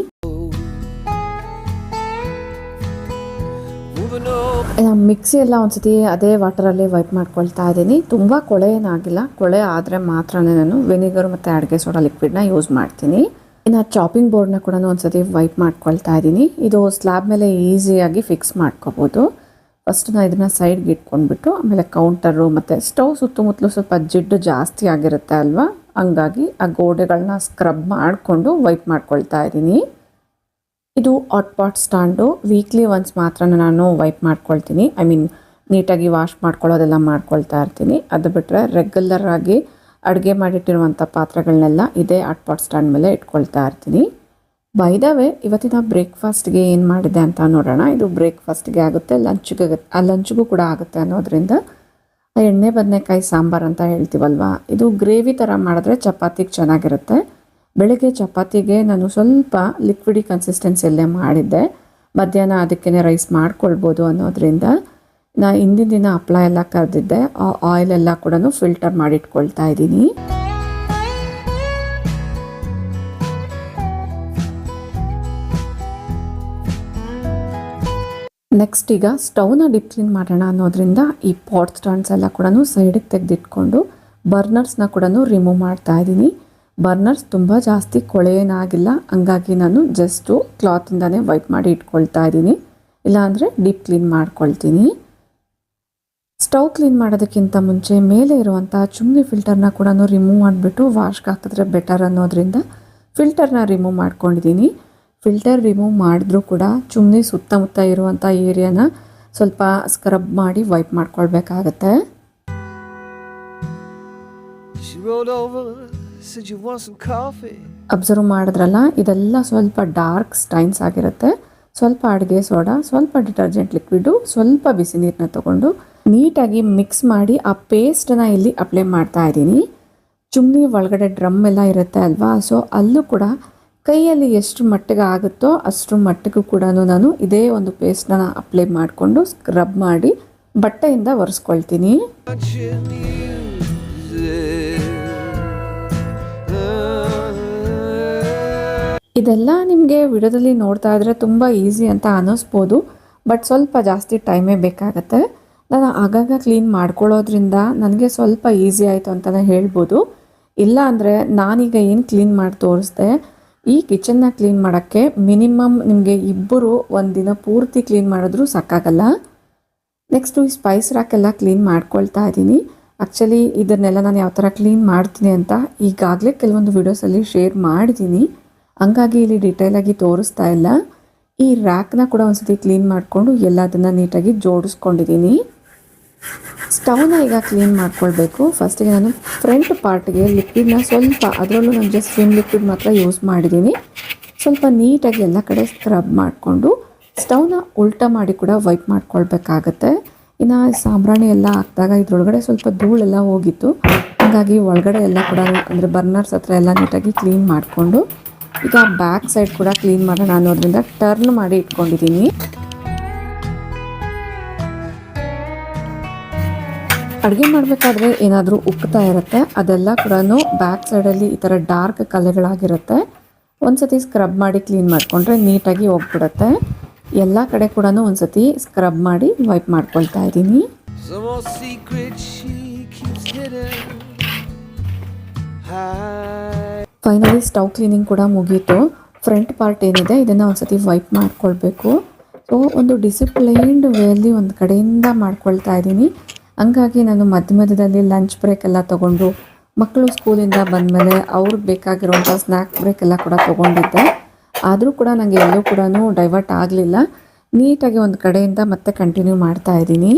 ಮಿಕ್ಸಿ ಎಲ್ಲ ಒಂದ್ಸತಿ ಅದೇ ವಾಟರಲ್ಲಿ ವೈಪ್ ಮಾಡ್ಕೊಳ್ತಾ ಇದ್ದೀನಿ. ತುಂಬ ಕೊಳೆ ಏನಾಗಿಲ್ಲ, ಕೊಳೆ ಆದರೆ ಮಾತ್ರ ನಾನು ವೆನಿಗರ್ ಮತ್ತು ಅಡುಗೆ ಸೋಡಾ ಲಿಕ್ವಿಡ್ನ ಯೂಸ್ ಮಾಡ್ತೀನಿ. ಇನ್ನು ಚಾಪಿಂಗ್ ಬೋರ್ಡ್ನ ಕೂಡ ಒಂದ್ಸತಿ ವೈಪ್ ಮಾಡ್ಕೊಳ್ತಾ ಇದ್ದೀನಿ. ಇದು ಸ್ಲ್ಯಾಬ್ ಮೇಲೆ ಈಸಿಯಾಗಿ ಫಿಕ್ಸ್ ಮಾಡ್ಕೋಬೋದು. ಫಸ್ಟ್ ನಾನು ಇದನ್ನು ಸೈಡ್ಗೆ ಇಟ್ಕೊಂಡ್ಬಿಟ್ಟು ಆಮೇಲೆ ಕೌಂಟರು ಮತ್ತು ಸ್ಟವ್ ಸುತ್ತಮುತ್ತಲು ಸ್ವಲ್ಪ ಜಿಡ್ಡು ಜಾಸ್ತಿ ಆಗಿರುತ್ತೆ ಅಲ್ವಾ, ಹಂಗಾಗಿ ಆ ಗೋಡೆಗಳನ್ನ ಸ್ಕ್ರಬ್ ಮಾಡಿಕೊಂಡು ವೈಪ್ ಮಾಡ್ಕೊಳ್ತಾ ಇದ್ದೀನಿ. ಇದು hot pot stand, weekly once ಮಾತ್ರ ನಾನು ವೈಪ್ ಮಾಡ್ಕೊಳ್ತೀನಿ. ನೀಟಾಗಿ ವಾಶ್ ಮಾಡ್ಕೊಳ್ಳೋದೆಲ್ಲ ಮಾಡ್ಕೊಳ್ತಾ ಇರ್ತೀನಿ. ಅದು ಬಿಟ್ಟರೆ ರೆಗ್ಯುಲರ್ ಆಗಿ ಅಡುಗೆ ಮಾಡಿಟ್ಟಿರುವಂಥ ಪಾತ್ರೆಗಳನ್ನೆಲ್ಲ ಇದೇ ಹಾಟ್ ಪಾಟ್ ಸ್ಟ್ಯಾಂಡ್ ಮೇಲೆ ಇಟ್ಕೊಳ್ತಾ ಇರ್ತೀನಿ. ಬೈ ದ ವೇ ಇವತ್ತಿನ ಬ್ರೇಕ್ಫಾಸ್ಟ್ಗೆ ಏನು ಮಾಡಿದೆ ಅಂತ ನೋಡೋಣ. ಇದು ಬ್ರೇಕ್ಫಾಸ್ಟ್ಗೆ ಆಗುತ್ತೆ, ಲಂಚ್ಗೂ ಕೂಡ ಆಗುತ್ತೆ ಅನ್ನೋದ್ರಿಂದ ಎಣ್ಣೆ ಬದನೆಕಾಯಿ ಸಾಂಬಾರು ಅಂತ ಹೇಳ್ತೀವಲ್ವ, ಇದು ಗ್ರೇವಿ ಥರ ಮಾಡಿದ್ರೆ ಚಪಾತಿಗೆ ಚೆನ್ನಾಗಿರುತ್ತೆ. ಬೆಳಗ್ಗೆ ಚಪಾತಿಗೆ ನಾನು ಸ್ವಲ್ಪ ಲಿಕ್ವಿಡಿ ಕನ್ಸಿಸ್ಟೆನ್ಸಿಯಲ್ಲೇ ಮಾಡಿದ್ದೆ, ಮಧ್ಯಾಹ್ನ ಅದಕ್ಕೇ ರೈಸ್ ಮಾಡ್ಕೊಳ್ಬೋದು ಅನ್ನೋದ್ರಿಂದ ನಾನು ಹಿಂದಿನ ದಿನ ಹಪ್ಪಳ ಎಲ್ಲ ಕರೆದಿದ್ದೆ, ಆ ಆಯಿಲ್ ಎಲ್ಲ ಕೂಡ ಫಿಲ್ಟರ್ ಮಾಡಿಟ್ಕೊಳ್ತಾ ಇದ್ದೀನಿ. ನೆಕ್ಸ್ಟ್ ಈಗ ಸ್ಟವ್ನ ಡೀಪ್ ಕ್ಲೀನ್ ಮಾಡೋಣ ಅನ್ನೋದ್ರಿಂದ ಈ ಪಾಟ್ ಸ್ಟ್ಯಾಂಡ್ಸ್ ಎಲ್ಲ ಕೂಡ ಸೈಡಿಗೆ ತೆಗೆದಿಟ್ಕೊಂಡು ಬರ್ನರ್ಸ್ನ ಕೂಡ ರಿಮೂವ್ ಮಾಡ್ತಾ ಇದ್ದೀನಿ. ಬರ್ನರ್ಸ್ ತುಂಬ ಜಾಸ್ತಿ ಕೊಳೆ ಏನಾಗಿಲ್ಲ, ಹಂಗಾಗಿ ನಾನು ಜಸ್ಟು ಕ್ಲಾತಿಂದನೇ ವೈಪ್ ಮಾಡಿ ಇಟ್ಕೊಳ್ತಾ ಇದ್ದೀನಿ, ಇಲ್ಲಾಂದರೆ ಡೀಪ್ ಕ್ಲೀನ್ ಮಾಡ್ಕೊಳ್ತೀನಿ. ಸ್ಟವ್ ಕ್ಲೀನ್ ಮಾಡೋದಕ್ಕಿಂತ ಮುಂಚೆ ಮೇಲೆ ಇರುವಂಥ ಚಿಮ್ನಿ ಫಿಲ್ಟರ್ನ ಕೂಡ ರಿಮೂವ್ ಮಾಡಿಬಿಟ್ಟು ವಾಶ್ಗೆ ಹಾಕಿದ್ರೆ ಬೆಟರ್ ಅನ್ನೋದ್ರಿಂದ ಫಿಲ್ಟರ್ನ ರಿಮೂವ್ ಮಾಡ್ಕೊಂಡಿದ್ದೀನಿ. ಫಿಲ್ಟರ್ ರಿಮೂವ್ ಮಾಡಿದ್ರೂ ಕೂಡ ಚಿಮ್ನಿ ಸುತ್ತಮುತ್ತ ಇರುವಂಥ ಏರಿಯಾನ ಸ್ವಲ್ಪ ಸ್ಕ್ರಬ್ ಮಾಡಿ ವೈಪ್ ಮಾಡ್ಕೊಳ್ಬೇಕಾಗತ್ತೆ. ಅಬ್ಸರ್ವ್ ಮಾಡಿದ್ರಲ್ಲ, ಇದೆಲ್ಲ ಸ್ವಲ್ಪ ಡಾರ್ಕ್ ಸ್ಟೈನ್ಸ್ ಆಗಿರುತ್ತೆ. ಸ್ವಲ್ಪ ಅಡುಗೆ ಸೋಡಾ, ಸ್ವಲ್ಪ ಡಿಟರ್ಜೆಂಟ್ ಲಿಕ್ವಿಡು, ಸ್ವಲ್ಪ ಬಿಸಿ ನೀರನ್ನ ತೊಗೊಂಡು ನೀಟಾಗಿ ಮಿಕ್ಸ್ ಮಾಡಿ ಆ ಪೇಸ್ಟನ್ನ ಇಲ್ಲಿ ಅಪ್ಲೈ ಮಾಡ್ತಾ ಇದ್ದೀನಿ. ಚಿಮ್ನಿ ಒಳಗಡೆ ಡ್ರಮ್ ಎಲ್ಲ ಇರುತ್ತೆ ಅಲ್ವಾ, ಸೊ ಅಲ್ಲೂ ಕೂಡ ಕೈಯಲ್ಲಿ ಎಷ್ಟು ಮಟ್ಟಿಗೆ ಆಗುತ್ತೋ ಅಷ್ಟು ಮಟ್ಟಿಗೂ ಕೂಡ ನಾನು ಇದೇ ಒಂದು ಪೇಸ್ಟನ್ನ ಅಪ್ಲೈ ಮಾಡಿಕೊಂಡು ಸ್ಕ್ರಬ್ ಮಾಡಿ ಬಟ್ಟೆಯಿಂದ ಒರೆಸ್ಕೊಳ್ತೀನಿ. ಇದೆಲ್ಲ ನಿಮಗೆ ವಿಡಿಯೋದಲ್ಲಿ ನೋಡ್ತಾ ಇದ್ರೆ ತುಂಬ ಈಸಿ ಅಂತ ಅನ್ನಿಸ್ಬೋದು, ಬಟ್ ಸ್ವಲ್ಪ ಜಾಸ್ತಿ ಟೈಮೇ ಬೇಕಾಗತ್ತೆ. ನಾನು ಆಗಾಗ ಕ್ಲೀನ್ ಮಾಡ್ಕೊಳ್ಳೋದ್ರಿಂದ ನನಗೆ ಸ್ವಲ್ಪ ಈಸಿ ಆಯಿತು ಅಂತಲೇ ಹೇಳ್ಬೋದು. ಇಲ್ಲ ಅಂದರೆ ನಾನೀಗ ಏನು ಕ್ಲೀನ್ ಮಾಡಿ ತೋರಿಸ್ದೆ, ಈ ಕಿಚನ್ನ ಕ್ಲೀನ್ ಮಾಡೋಕ್ಕೆ ಮಿನಿಮಮ್ ನಿಮಗೆ ಇಬ್ಬರು ಒಂದಿನ ಪೂರ್ತಿ ಕ್ಲೀನ್ ಮಾಡಿದ್ರೂ ಸಾಕಾಗಲ್ಲ. ನೆಕ್ಸ್ಟು ಈ ಸ್ಪೈಸ್ ರ್ಯಾಕೆಲ್ಲ ಕ್ಲೀನ್ ಮಾಡ್ಕೊಳ್ತಾ ಇದ್ದೀನಿ. ಆ್ಯಕ್ಚುಲಿ ಇದನ್ನೆಲ್ಲ ನಾನು ಯಾವ ಥರ ಕ್ಲೀನ್ ಮಾಡ್ತೀನಿ ಅಂತ ಈಗಾಗಲೇ ಕೆಲವೊಂದು ವಿಡಿಯೋಸಲ್ಲಿ ಶೇರ್ ಮಾಡಿದ್ದೀನಿ, ಹಂಗಾಗಿ ಇಲ್ಲಿ ಡೀಟೇಲಾಗಿ ತೋರಿಸ್ತಾ ಇಲ್ಲ. ಈ ರ್ಯಾಕ್ನ ಕೂಡ ಒಂದ್ಸತಿ ಕ್ಲೀನ್ ಮಾಡಿಕೊಂಡು ಎಲ್ಲದನ್ನು ನೀಟಾಗಿ ಜೋಡಿಸ್ಕೊಂಡಿದ್ದೀನಿ. ಸ್ಟವ್ನ ಈಗ ಕ್ಲೀನ್ ಮಾಡ್ಕೊಳ್ಬೇಕು. ಫಸ್ಟಿಗೆ ನಾನು ಫ್ರಂಟ್ ಪಾರ್ಟ್ಗೆ ಲಿಕ್ವಿಡ್ನ ಸ್ವಲ್ಪ, ಅದರಲ್ಲೂ ನಾನು ಜಸ್ಟ್ ವಿಮ್ ಲಿಕ್ವಿಡ್ ಮಾತ್ರ ಯೂಸ್ ಮಾಡಿದ್ದೀನಿ, ಸ್ವಲ್ಪ ನೀಟಾಗಿ ಎಲ್ಲ ಕಡೆ ಸ್ಕ್ರಬ್ ಮಾಡಿಕೊಂಡು ಸ್ಟವ್ನ ಉಲ್ಟಾ ಮಾಡಿ ಕೂಡ ವೈಪ್ ಮಾಡ್ಕೊಳ್ಬೇಕಾಗತ್ತೆ. ಇನ್ನು ಸಾಂಬ್ರಾಣಿ ಎಲ್ಲ ಹಾಕಿದಾಗ ಇದ್ರೊಳಗಡೆ ಸ್ವಲ್ಪ ಧೂಳೆಲ್ಲ ಹೋಗಿತ್ತು, ಹಾಗಾಗಿ ಒಳಗಡೆ ಎಲ್ಲ ಕೂಡ ಅಂದರೆ ಬರ್ನರ್ಸ್ ಹತ್ರ ಎಲ್ಲ ನೀಟಾಗಿ ಕ್ಲೀನ್ ಮಾಡಿಕೊಂಡು ಈಗ ಬ್ಯಾಕ್ ಸೈಡ್ ಕೂಡ ಕ್ಲೀನ್ ಮಾಡೋಣ ಅನ್ನೋದ್ರಿಂದ ಟರ್ನ್ ಮಾಡಿ ಇಟ್ಕೊಂಡಿದ್ದೀನಿ. ಅಡುಗೆ ಮಾಡಬೇಕಾದ್ರೆ ಏನಾದರೂ ಉಕ್ತಾ ಇರುತ್ತೆ, ಅದೆಲ್ಲ ಕೂಡ ಬ್ಯಾಕ್ ಸೈಡಲ್ಲಿ ಈ ಥರ ಡಾರ್ಕ್ ಕಲೆಗಳಾಗಿರುತ್ತೆ. ಒಂದ್ಸತಿ ಸ್ಕ್ರಬ್ ಮಾಡಿ ಕ್ಲೀನ್ ಮಾಡಿಕೊಂಡ್ರೆ ನೀಟಾಗಿ ಹೋಗ್ಬಿಡುತ್ತೆ. ಎಲ್ಲ ಕಡೆ ಕೂಡ ಒಂದ್ಸತಿ ಸ್ಕ್ರಬ್ ಮಾಡಿ ವೈಪ್ ಮಾಡ್ಕೊಳ್ತಾ ಇದ್ದೀನಿ. ಫೈನಲಿ ಸ್ಟವ್ ಕ್ಲೀನಿಂಗ್ ಕೂಡ ಮುಗೀತು. ಫ್ರಂಟ್ ಪಾರ್ಟ್ ಏನಿದೆ ಇದನ್ನು ಒಂದ್ಸತಿ ವೈಪ್ ಮಾಡ್ಕೊಳ್ಬೇಕು. ಸೊ ಒಂದು ಡಿಸಿಪ್ಲೈನ್ಡ್ ವೇಯಲ್ಲಿ ಒಂದು ಕಡೆಯಿಂದ ಮಾಡ್ಕೊಳ್ತಾ ಇದ್ದೀನಿ. ಹಂಗಾಗಿ ನಾನು ಮಧ್ಯದಲ್ಲಿ ಲಂಚ್ ಬ್ರೇಕ್ ಎಲ್ಲ ತೊಗೊಂಡು ಮಕ್ಕಳು ಸ್ಕೂಲಿಂದ ಬಂದಮೇಲೆ ಅವ್ರಿಗೆ ಬೇಕಾಗಿರುವಂಥ ಸ್ನ್ಯಾಕ್ ಬ್ರೇಕ್ ಎಲ್ಲ ಕೂಡ ತೊಗೊಂಡಿದ್ದೆ. ಆದರೂ ಕೂಡ ನನಗೆ ಎಲ್ಲೂ ಕೂಡ ಡೈವರ್ಟ್ ಆಗಲಿಲ್ಲ. ನೀಟಾಗಿ ಒಂದು ಕಡೆಯಿಂದ ಮತ್ತೆ ಕಂಟಿನ್ಯೂ ಮಾಡ್ತಾ ಇದ್ದೀನಿ.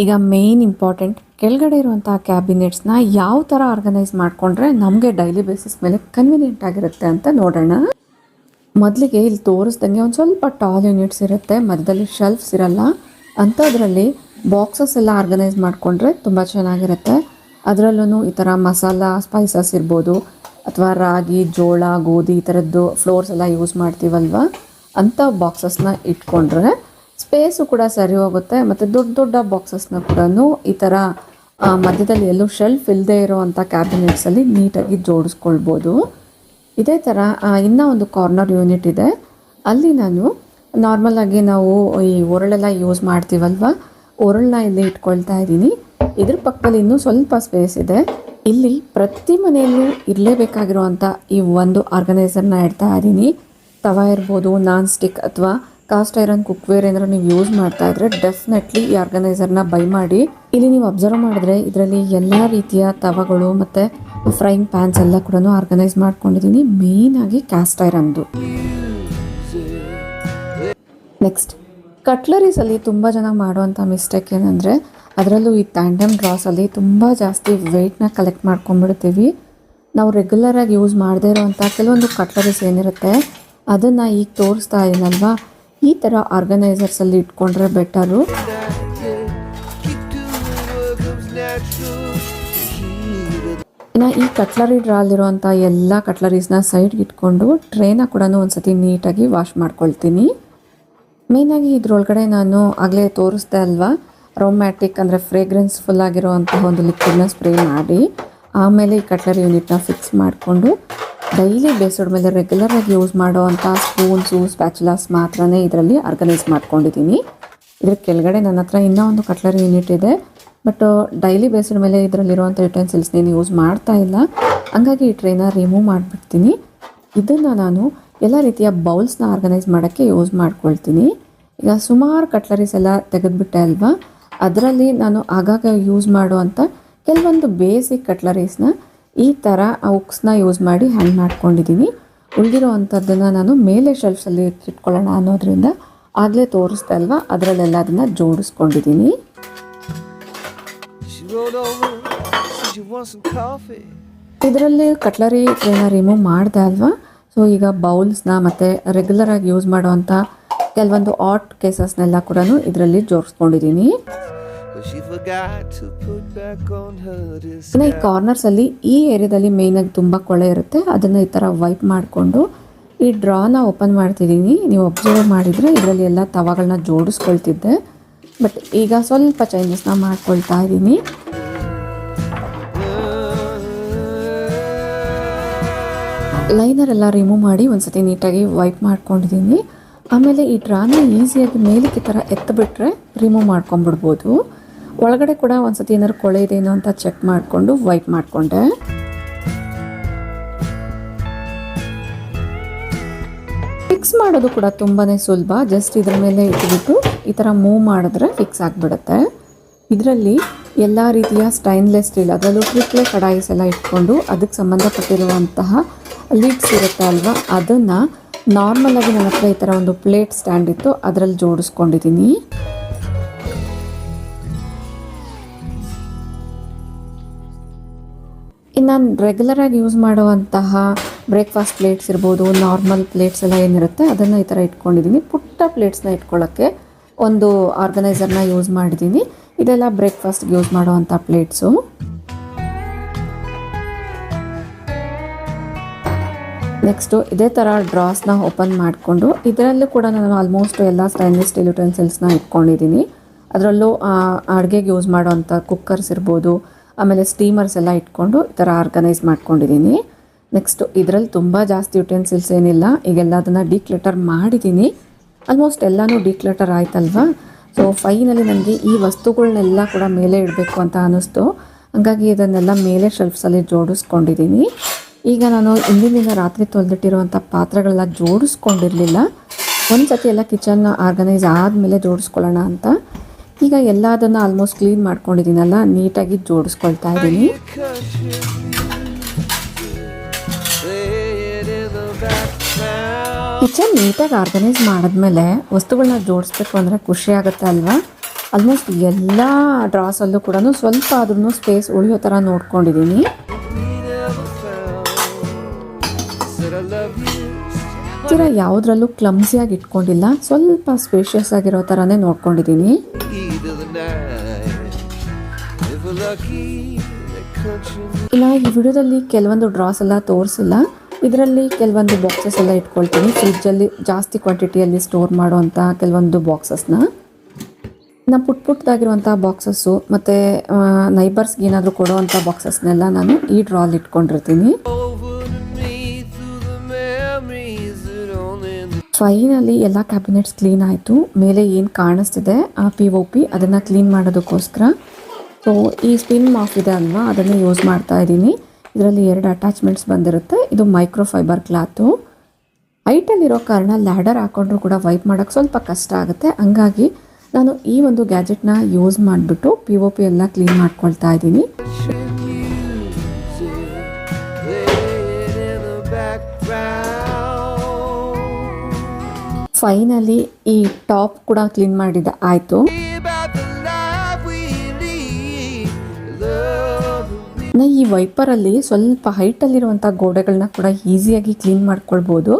ಈಗ ಮೇನ್ ಇಂಪಾರ್ಟೆಂಟ್, ಕೆಳಗಡೆ ಇರುವಂಥ ಕ್ಯಾಬಿನೆಟ್ಸ್ನ ಯಾವ ಥರ ಆರ್ಗನೈಸ್ ಮಾಡಿಕೊಂಡ್ರೆ ನಮಗೆ ಡೈಲಿ ಬೇಸಿಸ್ ಮೇಲೆ ಕನ್ವೀನಿಯೆಂಟ್ ಆಗಿರುತ್ತೆ ಅಂತ ನೋಡೋಣ. ಮೊದಲಿಗೆ ಇಲ್ಲಿ ತೋರಿಸ್ದಂಗೆ ಒಂದು ಸ್ವಲ್ಪ ಟಾಲ್ ಯೂನಿಟ್ಸ್ ಇರುತ್ತೆ, ಮಧ್ಯದಲ್ಲಿ ಶೆಲ್ಫ್ಸ್ ಇರಲ್ಲ, ಅಂಥದ್ರಲ್ಲಿ ಬಾಕ್ಸಸ್ ಎಲ್ಲ ಆರ್ಗನೈಸ್ ಮಾಡಿಕೊಂಡ್ರೆ ತುಂಬ ಚೆನ್ನಾಗಿರುತ್ತೆ. ಅದರಲ್ಲೂ ಈ ಥರ ಮಸಾಲ ಸ್ಪೈಸಸ್ ಇರ್ಬೋದು, ಅಥವಾ ರಾಗಿ, ಜೋಳ, ಗೋಧಿ ಈ ಥರದ್ದು ಫ್ಲೋರ್ಸ್ ಎಲ್ಲ ಯೂಸ್ ಮಾಡ್ತೀವಲ್ವ, ಅಂಥ ಬಾಕ್ಸಸ್ನ ಇಟ್ಕೊಂಡ್ರೆ ಸ್ಪೇಸು ಕೂಡ ಸರಿ ಹೋಗುತ್ತೆ. ಮತ್ತು ದೊಡ್ಡ ದೊಡ್ಡ ಬಾಕ್ಸಸ್ನ ಕೂಡ ಈ ಥರ ಮಧ್ಯದಲ್ಲಿ ಎಲ್ಲೂ ಶೆಲ್ಫ್ ಇಲ್ಲದೆ ಇರೋವಂಥ ಕ್ಯಾಬಿನೆಟ್ಸಲ್ಲಿ ನೀಟಾಗಿ ಜೋಡಿಸ್ಕೊಳ್ಬೋದು. ಇದೇ ಥರ ಇನ್ನೂ ಒಂದು ಕಾರ್ನರ್ ಯೂನಿಟ್ ಇದೆ, ಅಲ್ಲಿ ನಾನು ನಾರ್ಮಲಾಗಿ ನಾವು ಈ ಒರಳೆಲ್ಲ ಯೂಸ್ ಮಾಡ್ತೀವಲ್ವ, ಒರಳನ್ನ ಇಲ್ಲಿ ಇಟ್ಕೊಳ್ತಾ ಇದ್ದೀನಿ. ಇದ್ರ ಪಕ್ಕದಲ್ಲಿ ಇನ್ನೂ ಸ್ವಲ್ಪ ಸ್ಪೇಸ್ ಇದೆ. ಇಲ್ಲಿ ಪ್ರತಿ ಮನೆಯಲ್ಲೂ ಇರಲೇಬೇಕಾಗಿರುವಂಥ ಈ ಒಂದು ಆರ್ಗನೈಸರ್ನ ಇಡ್ತಾ ಇದ್ದೀನಿ. ತವಾ ಇರ್ಬೋದು, ನಾನ್ ಸ್ಟಿಕ್ ಅಥವಾ ಕಾಸ್ಟ್ ಐರನ್ ಕುಕ್ವೇರ್ ಏನಾದ್ರು ನೀವು ಯೂಸ್ ಮಾಡ್ತಾ ಇದ್ರೆ ಡೆಫಿನೆಟ್ಲಿ ಈ ಆರ್ಗನೈಸರ್ನ ಬೈ ಮಾಡಿ. ಇಲ್ಲಿ ನೀವು ಅಬ್ಸರ್ವ್ ಮಾಡಿದ್ರೆ ಇದರಲ್ಲಿ ಎಲ್ಲ ರೀತಿಯ ತವಗಳು ಮತ್ತು ಫ್ರೈಯಿಂಗ್ ಪ್ಯಾನ್ಸ್ ಎಲ್ಲ ಕೂಡ ಆರ್ಗನೈಸ್ ಮಾಡ್ಕೊಂಡಿದ್ದೀನಿ, ಮೇಯ್ನಾಗಿ ಕಾಸ್ಟ್ ಐರನ್ದು. ನೆಕ್ಸ್ಟ್ ಕಟ್ಲರೀಸಲ್ಲಿ ತುಂಬ ಜನ ಮಾಡುವಂಥ ಮಿಸ್ಟೇಕ್ ಏನಂದರೆ, ಅದರಲ್ಲೂ ಈ ಟ್ಯಾಂಡಮ್ ಡ್ರಾಸಲ್ಲಿ ತುಂಬ ಜಾಸ್ತಿ ವೆಯ್ಟ್ನ ಕಲೆಕ್ಟ್ ಮಾಡ್ಕೊಂಡ್ಬಿಡ್ತೀವಿ. ನಾವು ರೆಗ್ಯುಲರಾಗಿ ಯೂಸ್ ಮಾಡದೇ ಇರೋವಂಥ ಕೆಲವೊಂದು ಕಟ್ಲರೀಸ್ ಏನಿರುತ್ತೆ ಅದನ್ನು ಈಗ ತೋರಿಸ್ತಾ ಇದ್ದೀನಲ್ವಾ, ಈ ಥರ ಆರ್ಗನೈಸರ್ಸಲ್ಲಿ ಇಟ್ಕೊಂಡ್ರೆ ಬೆಟರು. ಇನ್ನು ಈ ಕಟ್ಲರಿ ಡ್ರಾಲಿರುವಂಥ ಎಲ್ಲ ಕಟ್ಲರೀಸ್ನ ಸೈಡ್ಗೆ ಇಟ್ಕೊಂಡು ಟ್ರೇನ ಕೂಡ ಒಂದ್ಸತಿ ನೀಟಾಗಿ ವಾಶ್ ಮಾಡ್ಕೊಳ್ತೀನಿ. ಮೇಯ್ನಾಗಿ ಇದ್ರೊಳಗಡೆ ನಾನು ಆಗಲೇ ತೋರಿಸ್ದೆ ಅಲ್ವಾ, ಅರೋಮ್ಯಾಟಿಕ್ ಅಂದರೆ ಫ್ರೇಗ್ರೆನ್ಸ್ ಫುಲ್ ಆಗಿರುವಂತಹ ಒಂದು ಲಿಕ್ವಿಡ್ನ ಸ್ಪ್ರೇ ಮಾಡಿ ಆಮೇಲೆ ಈ ಕಟ್ಲರಿ ಯೂನಿಟ್ನ ಫಿಕ್ಸ್ ಮಾಡಿಕೊಂಡು ಡೈಲಿ ಬೇಸ್ಡ್ ಮೇಲೆ ರೆಗ್ಯುಲರಾಗಿ ಯೂಸ್ ಮಾಡೋವಂಥ ಸ್ಪೂನ್ಸು, ಸ್ಪ್ಯಾಚುಲಾಸ್ ಮಾತ್ರನೇ ಇದರಲ್ಲಿ ಆರ್ಗನೈಸ್ ಮಾಡ್ಕೊಂಡಿದ್ದೀನಿ. ಇದ್ರ ಕೆಳಗಡೆ ನನ್ನ ಹತ್ರ ಇನ್ನೂ ಒಂದು ಕಟ್ಲರಿ ಯೂನಿಟ್ ಇದೆ, ಬಟ್ ಡೈಲಿ ಬೇಸಿಡ್ ಮೇಲೆ ಇದರಲ್ಲಿರುವಂಥ ಯುಟೆನ್ಸಿಲ್ಸ್ ನೀನು ಯೂಸ್ ಮಾಡ್ತಾ ಇಲ್ಲ, ಹಂಗಾಗಿ ಈ ಟ್ರೇನ ರಿಮೂವ್ ಮಾಡಿಬಿಡ್ತೀನಿ. ಇದನ್ನು ನಾನು ಎಲ್ಲ ರೀತಿಯ ಬೌಲ್ಸ್ನ ಆರ್ಗನೈಸ್ ಮಾಡೋಕ್ಕೆ ಯೂಸ್ ಮಾಡ್ಕೊಳ್ತೀನಿ. ಈಗ ಸುಮಾರು ಕಟ್ಲರೀಸ್ ಎಲ್ಲ ತೆಗೆದುಬಿಟ್ಟೆ ಅಲ್ವಾ, ಅದರಲ್ಲಿ ನಾನು ಆಗಾಗ ಯೂಸ್ ಮಾಡುವಂಥ ಕೆಲವೊಂದು ಬೇಸಿಕ್ ಕಟ್ಲರೀಸ್ನ ಈ ಥರ ಉಕ್ಸ್ನ ಯೂಸ್ ಮಾಡಿ ಹ್ಯಾಂಗ್ ಮಾಡ್ಕೊಂಡಿದ್ದೀನಿ. ಉಳಿದಿರೋ ಅಂಥದ್ದನ್ನು ನಾನು ಮೇಲೆ ಶೆಲ್ಫ್ಸಲ್ಲಿ ಇಟ್ಕೊಳ್ಳೋಣ ಅನ್ನೋದ್ರಿಂದ ಆಗಲೇ ತೋರಿಸ್ದೆ ಅಲ್ವಾ, ಅದರಲ್ಲೆಲ್ಲ ಅದನ್ನು ಜೋಡಿಸ್ಕೊಂಡಿದ್ದೀನಿ. ಇದರಲ್ಲಿ ಕಟ್ಲರಿ ಟ್ರೇನ ರಿಮೂವ್ ಮಾಡಿದೆ ಅಲ್ವಾ. ಸೊ ಈಗ ಬೌಲ್ಸ್ನ ಮತ್ತು ರೆಗ್ಯುಲರಾಗಿ ಯೂಸ್ ಮಾಡುವಂಥ ಕೆಲವೊಂದು ಆಟ್ ಕೇಸಸ್ನೆಲ್ಲ ಕೂಡ ಇದರಲ್ಲಿ ಜೋಡಿಸ್ಕೊಂಡಿದ್ದೀನಿ. ಇನ್ನು ಈ ಕಾರ್ನರ್ಸಲ್ಲಿ ಈ ಏರಿಯಾದಲ್ಲಿ ಮೇಯ್ನಾಗಿ ತುಂಬ ಕೊಳೆ ಇರುತ್ತೆ, ಅದನ್ನು ಈ ಥರ ವೈಪ್ ಮಾಡಿಕೊಂಡು ಈ ಡ್ರಾನ ಓಪನ್ ಮಾಡ್ತಿದ್ದೀನಿ. ನೀವು ಅಬ್ಸರ್ವ್ ಮಾಡಿದರೆ ಇದರಲ್ಲಿ ಎಲ್ಲ ತವಾಗಳನ್ನ ಜೋಡಿಸ್ಕೊಳ್ತಿದ್ದೆ, ಬಟ್ ಈಗ ಸ್ವಲ್ಪ ಚೇಂಜಸ್ನ ಮಾಡ್ಕೊಳ್ತಾ ಇದ್ದೀನಿ. ಲೈನರ್ ಎಲ್ಲ ರಿಮೂವ್ ಮಾಡಿ ಒಂದ್ಸತಿ ನೀಟಾಗಿ ವೈಪ್ ಮಾಡ್ಕೊಂಡಿದ್ದೀನಿ. ಆಮೇಲೆ ಈ ಡ್ರಾನ ಈಸಿಯಾಗಿ ಮೇಲಕ್ಕೆ ಈ ಥರ ಎತ್ತಿಬಿಟ್ರೆ ರಿಮೂವ್ ಮಾಡ್ಕೊಂಬಿಡ್ಬೋದು. ಒಳಗಡೆ ಕೂಡ ಒಂದ್ಸತಿ ಏನಾದ್ರು ಕೊಳೆ ಇದೇನೋ ಅಂತ ಚೆಕ್ ಮಾಡಿಕೊಂಡು ವೈಪ್ ಮಾಡಿಕೊಂಡೆ. ಫಿಕ್ಸ್ ಮಾಡೋದು ಕೂಡ ತುಂಬಾ ಸುಲಭ. ಜಸ್ಟ್ ಇದ್ರ ಮೇಲೆ ಇಟ್ಬಿಟ್ಟು ಈ ಥರ ಮೂವ್ ಮಾಡಿದ್ರೆ ಫಿಕ್ಸ್ ಆಗಿಬಿಡುತ್ತೆ. ಇದರಲ್ಲಿ ಎಲ್ಲ ರೀತಿಯ ಸ್ಟೈನ್ಲೆಸ್ ಸ್ಟೀಲ್, ಅದರಲ್ಲೂ ಟ್ರಿಪ್ಲೆ ಕಡಾಯಿಸ್ ಎಲ್ಲ ಇಟ್ಕೊಂಡು ಅದಕ್ಕೆ ಸಂಬಂಧಪಟ್ಟಿರುವಂತಹ ಲಿಡ್ಸ್ ಇರುತ್ತೆ ಅಲ್ವಾ, ಅದನ್ನು ನಾರ್ಮಲಾಗಿ ನನ್ನ ಹತ್ರ ಈ ಥರ ಒಂದು ಪ್ಲೇಟ್ ಸ್ಟ್ಯಾಂಡ್ ಇತ್ತು, ಅದರಲ್ಲಿ ಜೋಡಿಸ್ಕೊಂಡಿದ್ದೀನಿ. ಇನ್ನು ನಾನು ರೆಗ್ಯುಲರಾಗಿ ಯೂಸ್ ಮಾಡುವಂತಹ ಬ್ರೇಕ್ಫಾಸ್ಟ್ ಪ್ಲೇಟ್ಸ್ ಇರ್ಬೋದು, ನಾರ್ಮಲ್ ಪ್ಲೇಟ್ಸ್ ಎಲ್ಲ ಏನಿರುತ್ತೆ ಅದನ್ನು ಈ ಥರ ಇಟ್ಕೊಂಡಿದ್ದೀನಿ. ಪುಟ್ಟ ಪ್ಲೇಟ್ಸ್ನ ಇಟ್ಕೊಳ್ಳೋಕ್ಕೆ ಒಂದು ಆರ್ಗನೈಸರ್ನ ಯೂಸ್ ಮಾಡಿದ್ದೀನಿ. ಇದೆಲ್ಲ ಬ್ರೇಕ್ಫಾಸ್ಟ್ಗೆ ಯೂಸ್ ಮಾಡುವಂಥ ಪ್ಲೇಟ್ಸು. ನೆಕ್ಸ್ಟು ಇದೇ ಥರ ಡ್ರಾಸ್ನ ಓಪನ್ ಮಾಡಿಕೊಂಡು ಇದರಲ್ಲೂ ಕೂಡ ನಾನು ಆಲ್ಮೋಸ್ಟ್ ಎಲ್ಲ ಸ್ಟೈನ್ಲೆಸ್ ಸ್ಟೀಲ್ ಯುಟೆನ್ಸಿಲ್ಸ್ನ ಇಟ್ಕೊಂಡಿದ್ದೀನಿ. ಅದರಲ್ಲೂ ಅಡುಗೆಗೆ ಯೂಸ್ ಮಾಡೋವಂಥ ಕುಕ್ಕರ್ಸ್ ಇರ್ಬೋದು, ಆಮೇಲೆ ಸ್ಟೀಮರ್ಸ್ ಎಲ್ಲ ಇಟ್ಕೊಂಡು ಈ ಥರ ಆರ್ಗನೈಸ್ ಮಾಡ್ಕೊಂಡಿದ್ದೀನಿ. ನೆಕ್ಸ್ಟು ಇದರಲ್ಲಿ ತುಂಬ ಜಾಸ್ತಿ ಯುಟೆನ್ಸಿಲ್ಸ್ ಏನಿಲ್ಲ, ಈಗೆಲ್ಲ ಅದನ್ನು ಡಿಕ್ಲಟರ್ ಮಾಡಿದ್ದೀನಿ. ಆಲ್ಮೋಸ್ಟ್ ಎಲ್ಲನೂ ಡಿಕ್ಲಟರ್ ಆಯ್ತಲ್ವಾ. ಸೊ ಫೈನಲಿ ನನಗೆ ಈ ವಸ್ತುಗಳನ್ನೆಲ್ಲ ಕೂಡ ಮೇಲೆ ಇಡಬೇಕು ಅಂತ ಅನ್ನಿಸ್ತು, ಹಾಗಾಗಿ ಇದನ್ನೆಲ್ಲ ಮೇಲೆ ಶೆಲ್ಫ್ಸಲ್ಲಿ ಜೋಡಿಸ್ಕೊಂಡಿದ್ದೀನಿ. ಈಗ ನಾನು ಇಂದಿನ ದಿನ ರಾತ್ರಿ ತೊಳೆದಿಟ್ಟಿರುವಂಥ ಪಾತ್ರೆಗಳೆಲ್ಲ ಜೋಡಿಸ್ಕೊಂಡಿರಲಿಲ್ಲ. ಒಂದು ಸತಿ ಎಲ್ಲ ಕಿಚನ್ನ ಆರ್ಗನೈಸ್ ಆದಮೇಲೆ ಜೋಡಿಸ್ಕೊಳ್ಳೋಣ ಅಂತ ಈಗ ಎಲ್ಲ ಅದನ್ನು ಆಲ್ಮೋಸ್ಟ್ ಕ್ಲೀನ್ ಮಾಡ್ಕೊಂಡಿದ್ದೀನಲ್ಲ, ನೀಟಾಗಿ ಜೋಡಿಸ್ಕೊಳ್ತಾ ಇದ್ದೀನಿ. ಕಿಚನ್ ನೀಟಾಗಿ ಆರ್ಗನೈಸ್ ಮಾಡಿದ್ಮೇಲೆ ವಸ್ತುಗಳನ್ನ ಜೋಡಿಸ್ಬೇಕು ಅಂದರೆ ಖುಷಿ ಆಗುತ್ತೆ ಅಲ್ವಾ. ಆಲ್ಮೋಸ್ಟ್ ಎಲ್ಲ ಡ್ರಾಸಲ್ಲೂ ಕೂಡ ಸ್ವಲ್ಪ ಆದ್ರೂ ಸ್ಪೇಸ್ ಉಳಿಯೋ ಥರ ನೋಡ್ಕೊಂಡಿದ್ದೀನಿ. ತೀರ ಯಾವುದ್ರಲ್ಲೂ ಕ್ಲಮ್ಸಿಯಾಗಿ ಇಟ್ಕೊಂಡಿಲ್ಲ, ಸ್ವಲ್ಪ ಸ್ಪೇಷಿಯಸ್ ಆಗಿರೋ ಥರನೇ ನೋಡ್ಕೊಂಡಿದ್ದೀನಿ. ಇನ್ನು ಈ ವಿಡಿಯೋದಲ್ಲಿ ಕೆಲವೊಂದು ಡ್ರಾಸ್ ಎಲ್ಲ ತೋರಿಸಿಲ್ಲ. ಇದರಲ್ಲಿ ಕೆಲವೊಂದು ಬಾಕ್ಸಸ್ ಎಲ್ಲ ಇಟ್ಕೊಳ್ತೀನಿ, ಫ್ರಿಜ್ಜಲ್ಲಿ ಜಾಸ್ತಿ ಕ್ವಾಂಟಿಟಿಯಲ್ಲಿ ಸ್ಟೋರ್ ಮಾಡುವಂಥ ಕೆಲವೊಂದು ಬಾಕ್ಸಸ್ನ. ನಾನು ಪುಟ್ಟದಾಗಿರುವಂಥ ಬಾಕ್ಸಸ್ಸು ಮತ್ತು ನೈಬರ್ಸ್ಗೆ ಏನಾದರೂ ಕೊಡುವಂಥ ಬಾಕ್ಸಸ್ನೆಲ್ಲ ನಾನು ಈ ಡ್ರಾಲ್ಲಿ ಇಟ್ಕೊಂಡಿರ್ತೀನಿ. ಫೈನಲಿ ಎಲ್ಲ ಕ್ಯಾಬಿನೆಟ್ಸ್ ಕ್ಲೀನ್ ಆಯಿತು. ಮೇಲೆ ಏನು ಕಾಣಿಸ್ತಿದೆ ಆ POP ಅದನ್ನು ಕ್ಲೀನ್ ಮಾಡೋದಕ್ಕೋಸ್ಕರ ಸೊ ಈ ಸ್ಪಿನ್ ಮಾಫ್ ಇದೆ ಅಲ್ವಾ, ಅದನ್ನು ಯೂಸ್ ಮಾಡ್ತಾ ಇದ್ದೀನಿ. ಇದರಲ್ಲಿ 2 ಅಟ್ಯಾಚ್ಮೆಂಟ್ಸ್ ಬಂದಿರುತ್ತೆ. ಇದು ಮೈಕ್ರೋಫೈಬರ್ ಕ್ಲಾತು. ಹೈಟಲ್ಲಿರೋ ಕಾರಣ ಲ್ಯಾಡರ್ ಹಾಕೊಂಡ್ರೂ ಕೂಡ ವೈಪ್ ಮಾಡೋಕ್ಕೆ ಸ್ವಲ್ಪ ಕಷ್ಟ ಆಗುತ್ತೆ, ಹಂಗಾಗಿ ನಾನು ಈ ಒಂದು ಗ್ಯಾಜೆಟ್ನ ಯೂಸ್ ಮಾಡಿಬಿಟ್ಟು POP ಎಲ್ಲ ಕ್ಲೀನ್ ಮಾಡ್ಕೊಳ್ತಾ ಇದ್ದೀನಿ. ಫೈನಲಿ ಈ ಟಾಪ್ ಕೂಡ ಕ್ಲೀನ್ ಮಾಡಿದ ಆಯಿತು. ಈ ವೈಪರಲ್ಲಿ ಸ್ವಲ್ಪ ಹೈಟಲ್ಲಿರುವಂಥ ಗೋಡೆಗಳನ್ನ ಕೂಡ ಈಸಿಯಾಗಿ ಕ್ಲೀನ್ ಮಾಡ್ಕೊಳ್ಬೋದು.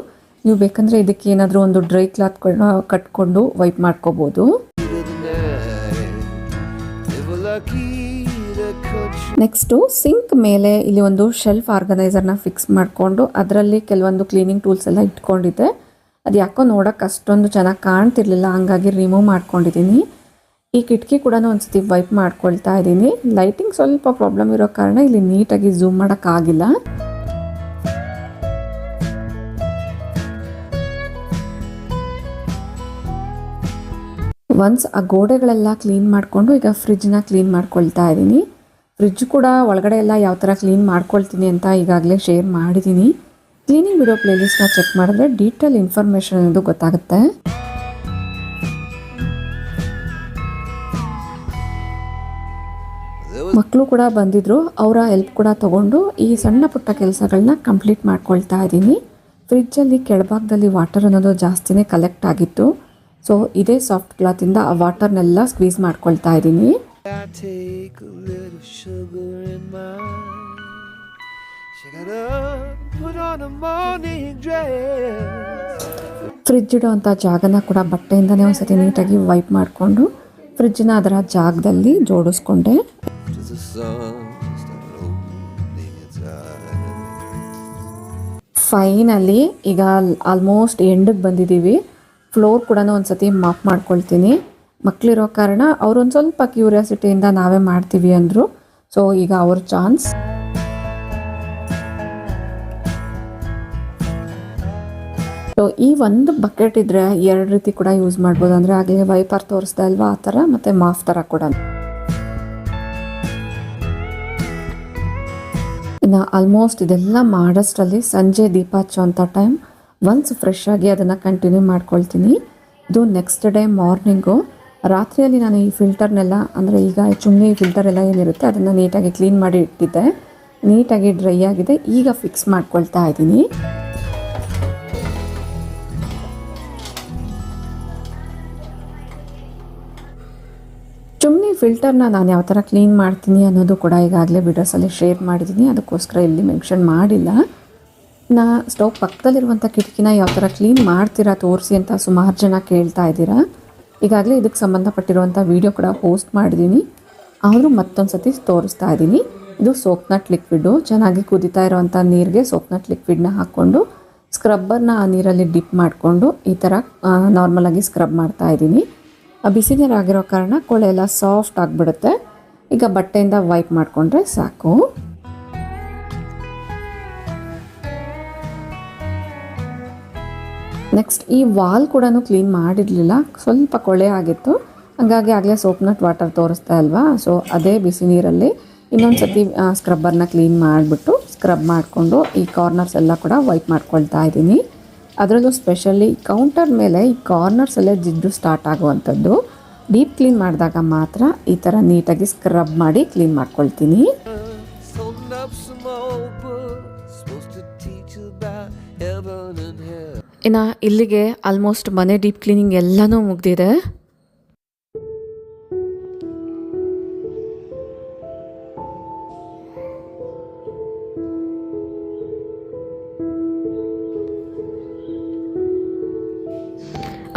ನೀವು ಬೇಕಂದರೆ ಇದಕ್ಕೆ ಏನಾದರೂ ಒಂದು ಡ್ರೈ ಕ್ಲಾತ್ ಕಟ್ಕೊಂಡು ವೈಪ್ ಮಾಡ್ಕೋಬೋದು. ನೆಕ್ಸ್ಟು ಸಿಂಕ್ ಮೇಲೆ ಇಲ್ಲಿ ಒಂದು ಶೆಲ್ಫ್ ಆರ್ಗನೈಸರ್ನ ಫಿಕ್ಸ್ ಮಾಡಿಕೊಂಡು ಅದರಲ್ಲಿ ಕೆಲವೊಂದು ಕ್ಲೀನಿಂಗ್ ಟೂಲ್ಸ್ ಎಲ್ಲ ಇಟ್ಕೊಂಡಿದ್ದೆ. ಅದು ಯಾಕೋ ನೋಡೋಕೆ ಅಷ್ಟೊಂದು ಚೆನ್ನಾಗಿ ಕಾಣ್ತಿರ್ಲಿಲ್ಲ, ಹಂಗಾಗಿ ರಿಮೂವ್ ಮಾಡ್ಕೊಂಡಿದ್ದೀನಿ. ಈ ಕಿಟಕಿ ಕೂಡ ಒಂದ್ಸತಿ ವೈಪ್ ಮಾಡ್ಕೊಳ್ತಾ ಇದ್ದೀನಿ. ಲೈಟಿಂಗ್ ಸ್ವಲ್ಪ ಪ್ರಾಬ್ಲಮ್ ಇರೋ ಕಾರಣ ಇಲ್ಲಿ ನೀಟಾಗಿ ಝೂಮ್ ಮಾಡೋಕ್ಕಾಗಿಲ್ಲ. ಒನ್ಸ್ ಆ ಗೋಡೆಗಳೆಲ್ಲ ಕ್ಲೀನ್ ಮಾಡಿಕೊಂಡು ಈಗ ಫ್ರಿಜ್ನ ಕ್ಲೀನ್ ಮಾಡ್ಕೊಳ್ತಾ ಇದ್ದೀನಿ. ಫ್ರಿಜ್ ಕೂಡ ಒಳಗಡೆ ಎಲ್ಲ ಯಾವ ಥರ ಕ್ಲೀನ್ ಮಾಡ್ಕೊಳ್ತೀನಿ ಅಂತ ಈಗಾಗಲೇ ಶೇರ್ ಮಾಡಿದ್ದೀನಿ. ಕ್ಲೀನಿಂಗ್ ವಿಡಿಯೋ ಪ್ಲೇಲಿಸ್ಟ್ನ ಚೆಕ್ ಮಾಡಿದ್ರೆ ಡೀಟೇಲ್ ಇನ್ಫಾರ್ಮೇಷನ್ ಅನ್ನೋದು ಗೊತ್ತಾಗುತ್ತೆ. ಮಕ್ಕಳು ಕೂಡ ಬಂದಿದ್ರು, ಅವರ ಹೆಲ್ಪ್ ಕೂಡ ತಗೊಂಡು ಈ ಸಣ್ಣ ಪುಟ್ಟ ಕೆಲಸಗಳನ್ನ ಕಂಪ್ಲೀಟ್ ಮಾಡ್ಕೊಳ್ತಾ ಇದ್ದೀನಿ. ಫ್ರಿಜ್ಜಲ್ಲಿ ಕೆಳಭಾಗದಲ್ಲಿ ವಾಟರ್ ಅನ್ನೋದು ಜಾಸ್ತಿನೇ ಕಲೆಕ್ಟ್ ಆಗಿತ್ತು. ಸೊ ಇದೇ ಸಾಫ್ಟ್ ಕ್ಲಾತಿಂದ ಆ ವಾಟರ್ನೆಲ್ಲ ಸ್ಕ್ವೀಸ್ ಮಾಡ್ಕೊಳ್ತಾ ಇದ್ದೀನಿ. ಫ್ರಿಜ್ ಇಡೋ ಅಂಥ ಜಾಗನ ಕೂಡ ಬಟ್ಟೆಯಿಂದನೇ ಒಂದ್ಸತಿ ನೀಟಾಗಿ ವೈಪ್ ಮಾಡಿಕೊಂಡು ಫ್ರಿಜ್ನ ಅದರ ಜಾಗದಲ್ಲಿ ಜೋಡಿಸ್ಕೊಂಡೆ. ಫೈನಲಿ ಈಗ ಆಲ್ಮೋಸ್ಟ್ ಎಂಡಿಗೆ ಬಂದಿದ್ದೀವಿ. ಫ್ಲೋರ್ ಕೂಡ ಒಂದ್ಸತಿ ಮಾಪ್ ಮಾಡ್ಕೊಳ್ತೀನಿ. ಮಕ್ಕಳಿರೋ ಕಾರಣ ಅವ್ರೊಂದು ಸ್ವಲ್ಪ ಕ್ಯೂರಿಯಾಸಿಟಿಯಿಂದ ನಾವೇ ಮಾಡ್ತೀವಿ ಅಂದರು. ಸೊ ಈಗ ಅವ್ರ ಚಾನ್ಸ್. ಸೊ ಈ ಒಂದು ಬಕೆಟ್ ಇದ್ದರೆ ಎರಡು ರೀತಿ ಕೂಡ ಯೂಸ್ ಮಾಡ್ಬೋದು. ಅಂದರೆ ಆಗಲೇ ವೈಪರ್ ತೋರಿಸ್ದೆ ಅಲ್ವಾ, ಆ ಥರ, ಮತ್ತು ಮಾಫ್ ಥರ ಕೂಡ. ಇನ್ನು ಆಲ್ಮೋಸ್ಟ್ ಇದೆಲ್ಲ ಮಾಡೋಷ್ಟರಲ್ಲಿ ಸಂಜೆ ದೀಪ ಹಚ್ಚೋಂಥ ಟೈಮ್. ಒನ್ಸ್ ಫ್ರೆಶ್ ಆಗಿ ಅದನ್ನು ಕಂಟಿನ್ಯೂ ಮಾಡ್ಕೊಳ್ತೀನಿ. ಇದು ನೆಕ್ಸ್ಟ್ ಡೇ ಮಾರ್ನಿಂಗು. ರಾತ್ರಿಯಲ್ಲಿ ನಾನು ಈ ಫಿಲ್ಟರ್ನೆಲ್ಲ, ಅಂದರೆ ಈಗ ಚಿಮ್ನಿ ಫಿಲ್ಟರ್ ಎಲ್ಲ ಏನಿರುತ್ತೆ ಅದನ್ನು ನೀಟಾಗಿ ಕ್ಲೀನ್ ಮಾಡಿ ಇಟ್ಟಿದ್ದೆ. ನೀಟಾಗಿ ಡ್ರೈ ಆಗಿದೆ. ಈಗ ಫಿಕ್ಸ್ ಮಾಡ್ಕೊಳ್ತಾ ಇದ್ದೀನಿ. ಚಿಮ್ನಿ ಫಿಲ್ಟರ್ನ ನಾನು ಯಾವ ಥರ ಕ್ಲೀನ್ ಮಾಡ್ತೀನಿ ಅನ್ನೋದು ಕೂಡ ಈಗಾಗಲೇ ವಿಡಿಯೋಸಲ್ಲಿ ಶೇರ್ ಮಾಡಿದ್ದೀನಿ. ಅದಕ್ಕೋಸ್ಕರ ಇಲ್ಲಿ ಮೆನ್ಷನ್ ಮಾಡಿಲ್ಲ. ಸ್ಟವ್ ಪಕ್ಕದಲ್ಲಿರುವಂಥ ಕಿಟಕಿನ ಯಾವ ಥರ ಕ್ಲೀನ್ ಮಾಡ್ತೀರಾ ತೋರಿಸಿ ಅಂತ ಸುಮಾರು ಜನ ಕೇಳ್ತಾ ಇದ್ದೀರಾ. ಈಗಾಗಲೇ ಇದಕ್ಕೆ ಸಂಬಂಧಪಟ್ಟಿರುವಂಥ ವಿಡಿಯೋ ಕೂಡ ಪೋಸ್ಟ್ ಮಾಡಿದ್ದೀನಿ. ಆದರೂ ಮತ್ತೊಂದು ಸತಿ ತೋರಿಸ್ತಾ ಇದ್ದೀನಿ. ಇದು ಸೋಪ್ನಟ್ ಲಿಕ್ವಿಡು. ಚೆನ್ನಾಗಿ ಕುದೀತಾ ಇರೋವಂಥ ನೀರಿಗೆ ಸೋಪ್ನಟ್ ಲಿಕ್ವಿಡ್ನ ಹಾಕ್ಕೊಂಡು ಸ್ಕ್ರಬ್ಬರ್ನ ಆ ನೀರಲ್ಲಿ ಡಿಪ್ ಮಾಡಿಕೊಂಡು ಈ ಥರ ನಾರ್ಮಲಾಗಿ ಸ್ಕ್ರಬ್ ಮಾಡ್ತಾ ಇದ್ದೀನಿ. ಬಿಸಿ ನೀರು ಆಗಿರೋ ಕಾರಣ ಕೊಳೆ ಎಲ್ಲ ಸಾಫ್ಟ್ ಆಗಿಬಿಡುತ್ತೆ. ಈಗ ಬಟ್ಟೆಯಿಂದ ವೈಪ್ ಮಾಡಿಕೊಂಡ್ರೆ ಸಾಕು. ನೆಕ್ಸ್ಟ್ ಈ ವಾಲ್ ಕೂಡ ಕ್ಲೀನ್ ಮಾಡಿರಲಿಲ್ಲ, ಸ್ವಲ್ಪ ಕೊಳೆ ಆಗಿತ್ತು. ಹಾಗಾಗಿ ಆಗಲೇ ಸೋಪ್ನಟ್ ವಾಟರ್ ತೋರಿಸ್ತಾ ಅಲ್ವಾ, ಸೊ ಅದೇ ಬಿಸಿ ನೀರಲ್ಲಿ ಇನ್ನೊಂದು ಸತಿ ಸ್ಕ್ರಬ್ಬರ್ನ ಕ್ಲೀನ್ ಮಾಡಿಬಿಟ್ಟು ಸ್ಕ್ರಬ್ ಮಾಡಿಕೊಂಡು ಈ ಕಾರ್ನರ್ಸ್ ಎಲ್ಲ ಕೂಡ ವೈಪ್ ಮಾಡ್ಕೊಳ್ತಾ ಇದ್ದೀನಿ. ಅದರಲ್ಲೂ ಸ್ಪೆಷಲಿ ಕೌಂಟರ್ ಮೇಲೆ ಈ ಕಾರ್ನರ್ಸಲ್ಲೇ ಜಿಡ್ಡು ಸ್ಟಾರ್ಟ್ ಆಗುವಂಥದ್ದು. ಡೀಪ್ ಕ್ಲೀನ್ ಮಾಡಿದಾಗ ಮಾತ್ರ ಈ ಥರ ನೀಟಾಗಿ ಸ್ಕ್ರಬ್ ಮಾಡಿ ಕ್ಲೀನ್ ಮಾಡ್ಕೊಳ್ತೀನಿ. ಇನ್ನು ಇಲ್ಲಿಗೆ ಆಲ್ಮೋಸ್ಟ್ ಮನೆ ಡೀಪ್ ಕ್ಲೀನಿಂಗ್ ಎಲ್ಲನೂ ಮುಗ್ದಿದೆ.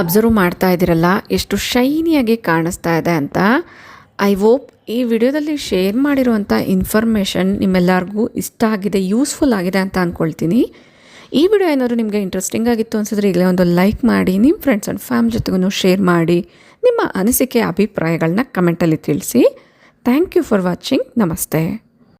ಅಬ್ಸರ್ವ್ ಮಾಡ್ತಾ ಇದ್ದೀರಲ್ಲ ಎಷ್ಟು ಶೈನಿಯಾಗಿ ಕಾಣಿಸ್ತಾ ಇದೆ ಅಂತ. ಐ ಹೋಪ್ ಈ ವಿಡಿಯೋದಲ್ಲಿ ಶೇರ್ ಮಾಡಿರುವಂಥ ಇನ್ಫಾರ್ಮೇಷನ್ ನಿಮ್ಮೆಲ್ಲರಿಗೂ ಇಷ್ಟ ಆಗಿದೆ, ಯೂಸ್ಫುಲ್ ಆಗಿದೆ ಅಂತ ಅಂದ್ಕೊಳ್ತೀನಿ. ಈ ವಿಡಿಯೋ ಏನಾದರೂ ನಿಮಗೆ ಇಂಟ್ರೆಸ್ಟಿಂಗ್ ಆಗಿತ್ತು ಅನಿಸಿದ್ರೆ ಈಗಲೇ ಒಂದು ಲೈಕ್ ಮಾಡಿ, ನಿಮ್ಮ ಫ್ರೆಂಡ್ಸ್ ಆ್ಯಂಡ್ ಫ್ಯಾಮಿಲಿ ಜೊತೆಗೂ ಶೇರ್ ಮಾಡಿ. ನಿಮ್ಮ ಅನಿಸಿಕೆ ಅಭಿಪ್ರಾಯಗಳನ್ನ ಕಮೆಂಟಲ್ಲಿ ತಿಳಿಸಿ. Thank you for watching. ನಮಸ್ತೆ.